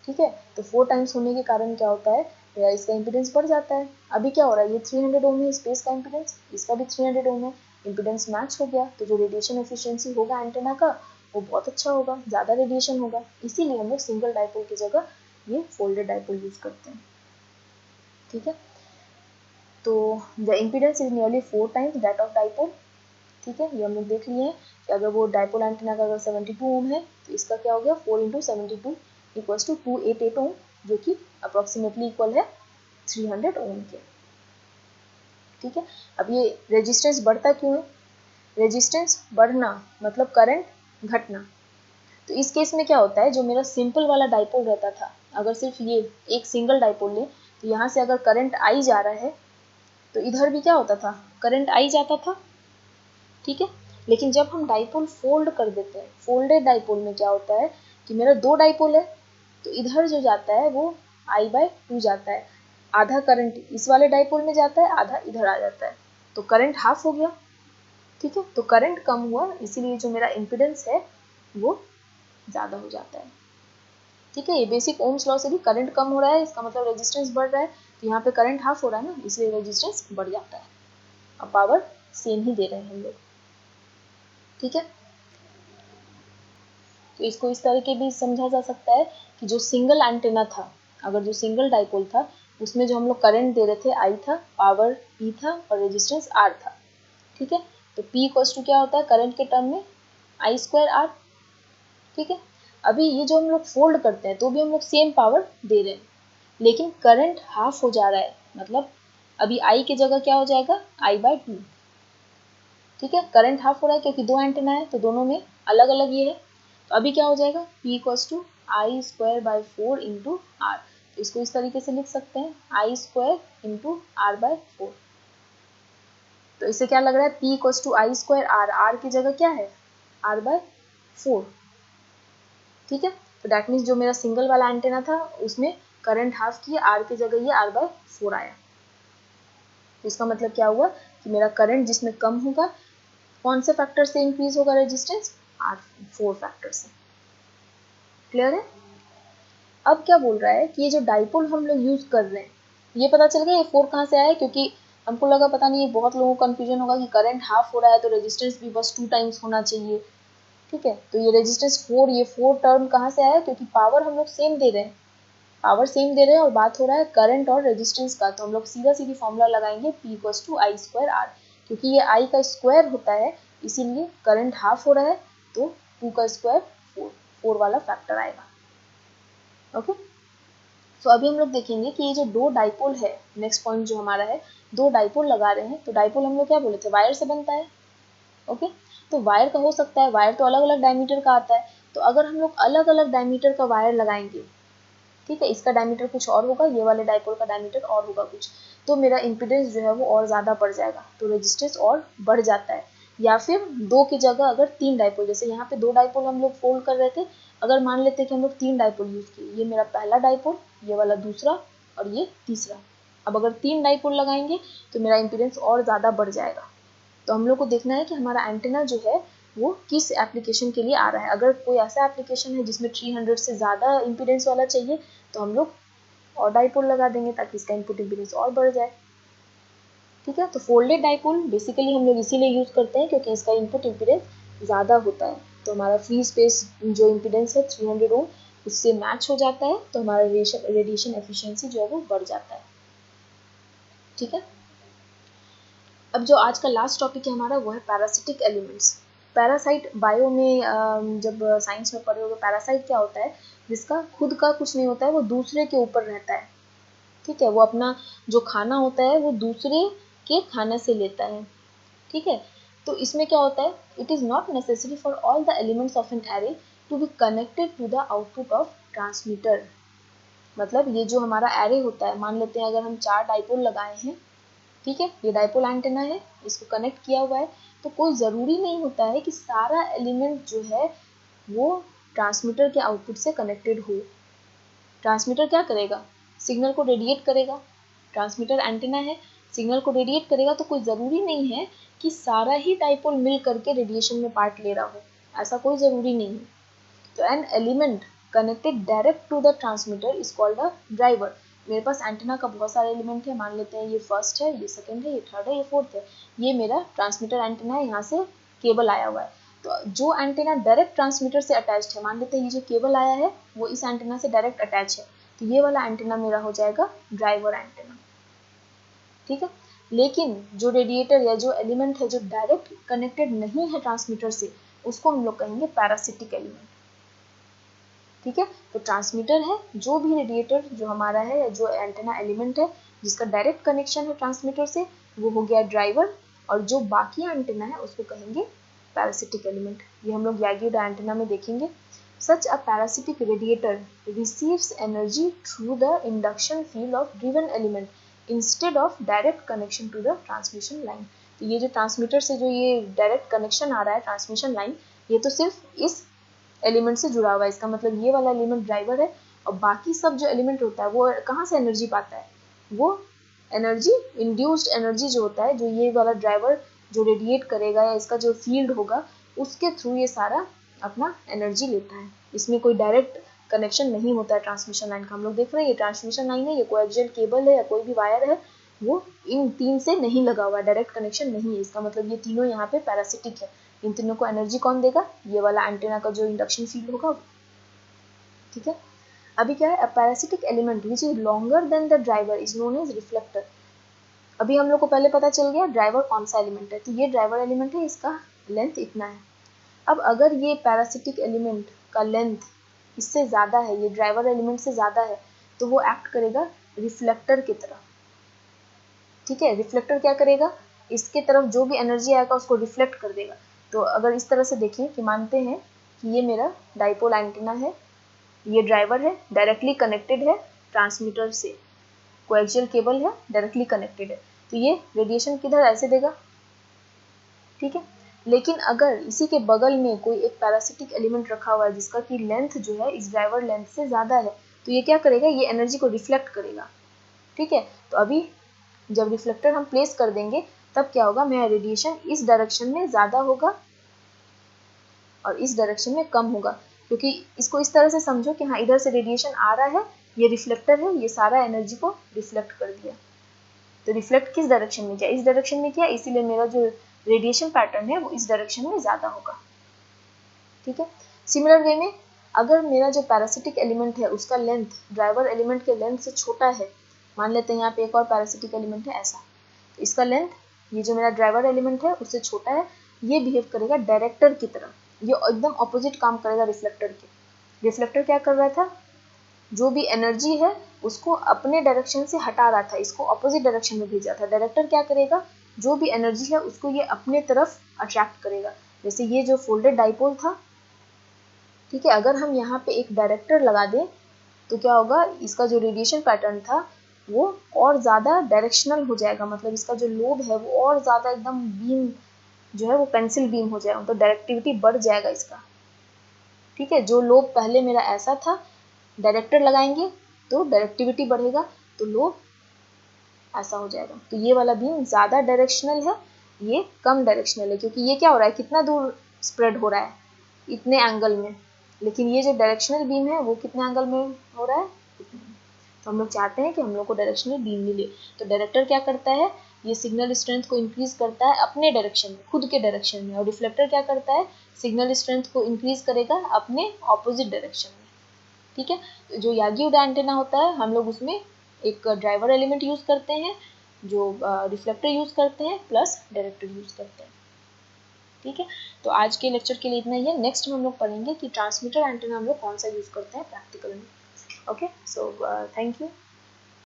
ठीक है, तो 4 टाइम्स होने के कारण क्या होता है, या इसका इम्पीडेंस बढ़ जाता है। अभी क्या हो रहा है, ये 300 ओम है स्पेस का इम्पीडेंस, इसका भी 300 ओम है, इम्पीडेंस मैच हो गया, तो जो रेडिएशन एफिशिएंसी होगा एंटेना का वो बहुत अच्छा होगा, ज़्यादा रेडिएशन होगा। इसीलिए हम लोग सिंगल डाइपोल की जगह ये फोल्डेड डाइपोल यूज़ करते हैं। ठीक है, तो the impedance is nearly 4 times that of dipole. ठीक है, ये हम लोग देख लिए हैं कि अगर वो डाइपोल एंटेना का अगर 72 ओम है तो इसका क्या हो गया, 4 × 72 इक्वल्स टू 288 ओम, जो कि अप्रॉक्सीमेटली इक्वल है 300 ओम के। ठीक है, अब ये रेजिस्टेंस बढ़ता क्यों है, रेजिस्टेंस बढ़ना मतलब करंट घटना। तो इस केस में क्या होता है, जो मेरा सिंपल वाला डाइपोल रहता था, अगर सिर्फ ये एक सिंगल डाइपोल ले तो यहाँ से अगर करंट आई जा रहा है तो इधर भी क्या होता था, करंट आई जाता था। ठीक है, लेकिन जब हम डाइपोल फोल्ड कर देते हैं, फोल्डेड डाइपोल में क्या होता है कि मेरा 2 डाइपोल है तो इधर जो जाता है वो I/2 जाता है, आधा करंट इस वाले डाइपोल में जाता है, आधा इधर आ जाता है, तो करंट हाफ हो गया। ठीक है, तो करंट कम हुआ, इसीलिए जो मेरा इम्पीडेंस है वो ज़्यादा हो जाता है। ठीक है, ये बेसिक ओम्स लॉ से भी करंट कम हो रहा है, इसका मतलब रेजिस्टेंस बढ़ रहा है, तो यहाँ पे करंट हाफ हो रहा है ना, इसलिए रेजिस्टेंस बढ़ जाता है। अब पावर सेम ही दे रहे हैं हम लोग। ठीक है, तो इसको इस तरीके भी समझा जा सकता है कि जो सिंगल एंटेना था, अगर जो सिंगल डाइपोल था उसमें जो हम लोग करंट दे रहे थे I था, पावर P था और रेजिस्टेंस R था। ठीक है, तो P इक्वल्स टू क्या होता है करंट के टर्म में I² R। ठीक है, अभी ये जो हम लोग फोल्ड करते हैं तो भी हम लोग सेम पावर दे रहे हैं, लेकिन करंट हाफ हो जा रहा है, मतलब अभी I की जगह क्या हो जाएगा I/2। ठीक है, करंट हाफ हो रहा है क्योंकि 2 एंटेना है तो दोनों में अलग अलग ये है, तो अभी क्या हो जाएगा P equals to I²/4 into R। तो इसको इस तरीके से लिख सकते हैं I² इंटू R/4। तो इससे क्या लग रहा है P equals to I² R, R की जगह क्या है R/4। ठीक है, तो दैट मीन्स जो मेरा सिंगल वाला एंटेना था उसमें करंट हाफ किया, R की जगह ये R/4 आया। तो इसका मतलब क्या हुआ कि मेरा करंट जिसमें कम होगा, कौन से फैक्टर से इंक्रीज होगा रेजिस्टेंस, R4 फैक्टर से। क्लियर है। अब क्या बोल रहा है कि ये जो डाइपोल हम लोग यूज कर रहे हैं, ये पता चल गया ये 4 कहाँ से आया, क्योंकि हमको लगा पता नहीं, ये बहुत लोगों को कंफ्यूजन होगा कि करंट हाफ हो रहा है तो रेजिस्टेंस भी बस 2 टाइम्स होना चाहिए। ठीक है, तो ये रेजिस्टेंस 4, ये 4 टर्म कहाँ से आया, क्योंकि पावर हम लोग सेम दे रहे हैं, पावर सेम दे रहे हैं और बात हो रहा है करंट और रेजिस्टेंस का, तो हम लोग सीधा सीधी फॉर्मूला लगाएंगे P equals to I² R। क्योंकि ये I का स्क्वायर होता है इसीलिए करंट हाफ हो रहा है, तो 2 का स्क्वायर 4 वाला फैक्टर आएगा। ओके, तो अभी हम लोग देखेंगे कि ये जो 2 डाइपोल है, नेक्स्ट पॉइंट जो हमारा है, 2 डाइपोल लगा रहे हैं, तो डाइपोल हम लोग क्या बोले थे, वायर से बनता है। ओके, तो वायर का हो सकता है, वायर तो अलग अलग डायमीटर का आता है, तो अगर हम लोग अलग अलग डायमीटर का वायर लगाएंगे, ठीक है, इसका डायमीटर कुछ और होगा, ये वाले डाइपोल का डायमीटर और होगा कुछ, तो मेरा इम्पीडेंस जो है वो और ज़्यादा बढ़ जाएगा, तो रेजिस्टेंस और बढ़ जाता है। या फिर 2 की जगह अगर 3 डाइपोल, जैसे यहाँ पे 2 डाइपोल हम लोग फोल्ड कर रहे थे, अगर मान लेते कि हम लोग 3 डाइपोल यूज़ किए, ये मेरा पहला डाइपोल, ये वाला दूसरा और ये तीसरा, अब अगर 3 डाइपोल लगाएंगे तो मेरा इम्पीडेंस और ज़्यादा बढ़ जाएगा। तो हम लोग को देखना है कि हमारा एंटेना जो है वो किस एप्लीकेशन के लिए आ रहा है। अगर कोई ऐसा एप्लीकेशन है जिसमें 300 से ज़्यादा इम्पीडेंस वाला चाहिए तो हम लोग और डाइपोल लगा देंगे ताकि इसका इनपुट इम्पीडेंस और बढ़ जाए। ठीक है, तो फोल्डेड डाइपोल बेसिकली हम लोग इसीलिए यूज़ करते हैं क्योंकि इसका इनपुट इम्पीडेंस ज़्यादा होता है, तो हमारा फ्री स्पेस जो इम्पीडेंस है 300 ओम उससे मैच हो जाता है, तो हमारा रेडिएशन एफिशिएंसी जो है वो बढ़ जाता है। ठीक है, अब जो आज का लास्ट टॉपिक है हमारा वो है पैरासिटिक एलिमेंट्स। पैरासाइट बायो में जब साइंस में पढ़े होगे, पैरासाइट क्या होता है, जिसका खुद का कुछ नहीं होता है, वो दूसरे के ऊपर रहता है, ठीक है, वो अपना जो खाना होता है वो दूसरे के खाने से लेता है, ठीक है। तो इसमें क्या होता है, it is not necessary for all the elements of an array to be connected to the output of transmitter. मतलब ये जो हमारा एरे होता है, मान लेते हैं अगर हम 4 डाइपोल लगाए हैं, ठीक है, ये डाइपोल एंटेना है, इसको कनेक्ट किया हुआ है, तो कोई ज़रूरी नहीं होता है कि सारा एलिमेंट जो है वो ट्रांसमीटर के आउटपुट से कनेक्टेड हो। ट्रांसमीटर क्या करेगा, सिग्नल को रेडिएट करेगा, ट्रांसमीटर एंटेना है, सिग्नल को रेडिएट करेगा, तो कोई ज़रूरी नहीं है कि सारा ही डाइपोल मिल करके रेडिएशन में पार्ट ले रहा हो, ऐसा कोई ज़रूरी नहीं है। तो an element connected direct to the transmitter is called a driver. मेरे पास एंटेना का बहुत सारे एलिमेंट है, मान लेते हैं ये फर्स्ट है, ये सेकंड है, ये थर्ड है, ये फोर्थ है, ये मेरा ट्रांसमीटर एंटेना है, यहाँ से केबल आया हुआ है। तो जो एंटेना डायरेक्ट ट्रांसमीटर से अटैच्ड है, मान लेते हैं ये जो केबल आया है वो इस एंटेना से डायरेक्ट अटैच है, तो ये वाला एंटेना मेरा हो जाएगा ड्राइवर एंटेना, ठीक है। लेकिन जो रेडिएटर या जो एलिमेंट है जो डायरेक्ट कनेक्टेड नहीं है ट्रांसमीटर से, उसको हम लोग कहेंगे पैरासिटिक एलिमेंट, ठीक है। तो ट्रांसमीटर है, जो भी रेडिएटर जो हमारा है या जो एंटेना एलिमेंट है जिसका डायरेक्ट कनेक्शन है ट्रांसमीटर से, वो हो गया ड्राइवर, और जो बाकी एंटेना है उसको कहेंगे पैरासिटिक एलिमेंट। ये हम लोग यागी उडा एंटेना में देखेंगे। Such a parasitic radiator receives energy through the induction field of driven element instead of direct connection to the transmission line. तो ये जो ट्रांसमीटर से जो ये डायरेक्ट कनेक्शन आ रहा है ट्रांसमिशन लाइन, ये तो सिर्फ इस एलिमेंट से जुड़ा हुआ है, इसका मतलब ये वाला एलिमेंट ड्राइवर है, और बाकी सब जो एलिमेंट होता है वो कहाँ से एनर्जी पाता है, वो एनर्जी इंड्यूस्ड एनर्जी जो होता है, जो ये वाला ड्राइवर जो रेडिएट करेगा या इसका जो फील्ड होगा उसके थ्रू ये सारा अपना एनर्जी लेता है। इसमें कोई डायरेक्ट कनेक्शन नहीं होता है ट्रांसमिशन लाइन का। हम लोग देख रहे हैं ये ट्रांसमिशन लाइन है, ये कोएक्सियल केबल है या कोई भी वायर है, वो इन तीन से नहीं लगा हुआ, डायरेक्ट कनेक्शन नहीं है, इसका मतलब ये तीनों यहाँ पे पैरासिटिक है। इन तीनों को एनर्जी कौन देगा, ये वाला एंटेना का जो इंडक्शन फील्ड होगा, ठीक है। अभी क्या है, a parasitic element which is longer than the driver is known as reflector. अभी हम लोग को पहले पता चल गया ड्राइवर कौन सा एलिमेंट है, तो ये ड्राइवर एलिमेंट है, इसका लेंथ इतना है। अब अगर ये पैरासिटिक एलिमेंट का लेंथ इससे ज़्यादा है, ये ड्राइवर एलिमेंट से ज़्यादा है, तो वो एक्ट करेगा रिफ्लेक्टर की तरह, ठीक है। रिफ्लेक्टर क्या करेगा, इसके तरफ जो भी एनर्जी आएगा उसको रिफ्लेक्ट कर देगा। तो अगर इस तरह से देखें कि मानते हैं कि ये मेरा डाइपोल एंटीना है, ये ड्राइवर है, डायरेक्टली कनेक्टेड है ट्रांसमीटर से, कोएक्सियल केबल है, डायरेक्टली कनेक्टेड है, तो ये रेडिएशन किधर ऐसे देगा, ठीक है। लेकिन अगर इसी के बगल में कोई एक पैरासिटिक एलिमेंट रखा हुआ है जिसका कि लेंथ जो है इस ड्राइवर लेंथ से ज़्यादा है, तो ये क्या करेगा, ये एनर्जी को रिफ्लेक्ट करेगा, ठीक है। तो अभी जब रिफ्लेक्टर हम प्लेस कर देंगे तब क्या होगा, मेरा रेडिएशन इस डायरेक्शन में ज़्यादा होगा और इस डायरेक्शन में कम होगा, क्योंकि इसको इस तरह से समझो कि हाँ इधर से रेडिएशन आ रहा है, ये रिफ्लेक्टर है, ये सारा एनर्जी को रिफ्लेक्ट कर दिया। तो रिफ्लेक्ट किस डायरेक्शन में किया, इस डायरेक्शन में किया, इसीलिए मेरा जो रेडिएशन पैटर्न है वो इस डायरेक्शन में ज़्यादा होगा, ठीक है। सिमिलर वे में अगर मेरा जो पैरासिटिक एलिमेंट है उसका लेंथ ड्राइवर एलिमेंट के लेंथ से छोटा है, मान लेते हैं यहाँ पे एक और पैरासिटिक एलिमेंट है ऐसा, तो इसका लेंथ ये जो मेरा ड्राइवर एलिमेंट है उससे छोटा है, ये बिहेव करेगा डायरेक्टर की तरह, ये एकदम ऑपोजिट काम करेगा रिफ्लेक्टर के। रिफ्लेक्टर क्या कर रहा था, जो भी एनर्जी है उसको अपने डायरेक्शन से हटा रहा था, इसको ऑपोजिट डायरेक्शन में भेजा था। डायरेक्टर क्या करेगा, जो भी एनर्जी है उसको ये अपने तरफ अट्रैक्ट करेगा। जैसे ये जो फोल्डेड डाइपोल था, ठीक है, अगर हम यहाँ पे एक डायरेक्टर लगा दें तो क्या होगा, इसका जो रेडिएशन पैटर्न था वो और ज़्यादा डायरेक्शनल हो जाएगा, मतलब इसका जो लोब है वो और ज़्यादा एकदम बीम जो है वो पेंसिल बीम हो जाएगा, तो डायरेक्टिविटी बढ़ जाएगा इसका, ठीक है। जो लोब पहले मेरा ऐसा था, डायरेक्टर लगाएंगे तो डायरेक्टिविटी बढ़ेगा, तो लोब ऐसा हो जाएगा। तो ये वाला बीम ज़्यादा डायरेक्शनल है, ये कम डायरेक्शनल है, क्योंकि ये क्या हो रहा है, कितना दूर स्प्रेड हो रहा है, इतने एंगल में, लेकिन ये जो डायरेक्शनल बीम है वो कितने एंगल में हो रहा है, तो हम लोग चाहते हैं कि हम लोग को डायरेक्शनल बीम मिले। तो डायरेक्टर क्या करता है, ये सिग्नल स्ट्रेंथ को इंक्रीज करता है अपने डायरेक्शन में, खुद के डायरेक्शन में, और रिफ्लेक्टर क्या करता है, सिग्नल स्ट्रेंथ को इंक्रीज करेगा अपने ऑपोजिट डायरेक्शन में, ठीक है। तो जो यागी उडा एंटेना होता है हम लोग उसमें एक ड्राइवर एलिमेंट यूज़ करते हैं, जो रिफ्लेक्टर यूज़ करते हैं, प्लस डायरेक्टर यूज़ करते हैं। ठीक है, तो आज के लेक्चर के लिए इतना ही है। नेक्स्ट में हम लोग पढ़ेंगे कि ट्रांसमीटर एंटेना हम लोग कौन सा यूज़ करते हैं प्रैक्टिकल में। Okay, so thank you.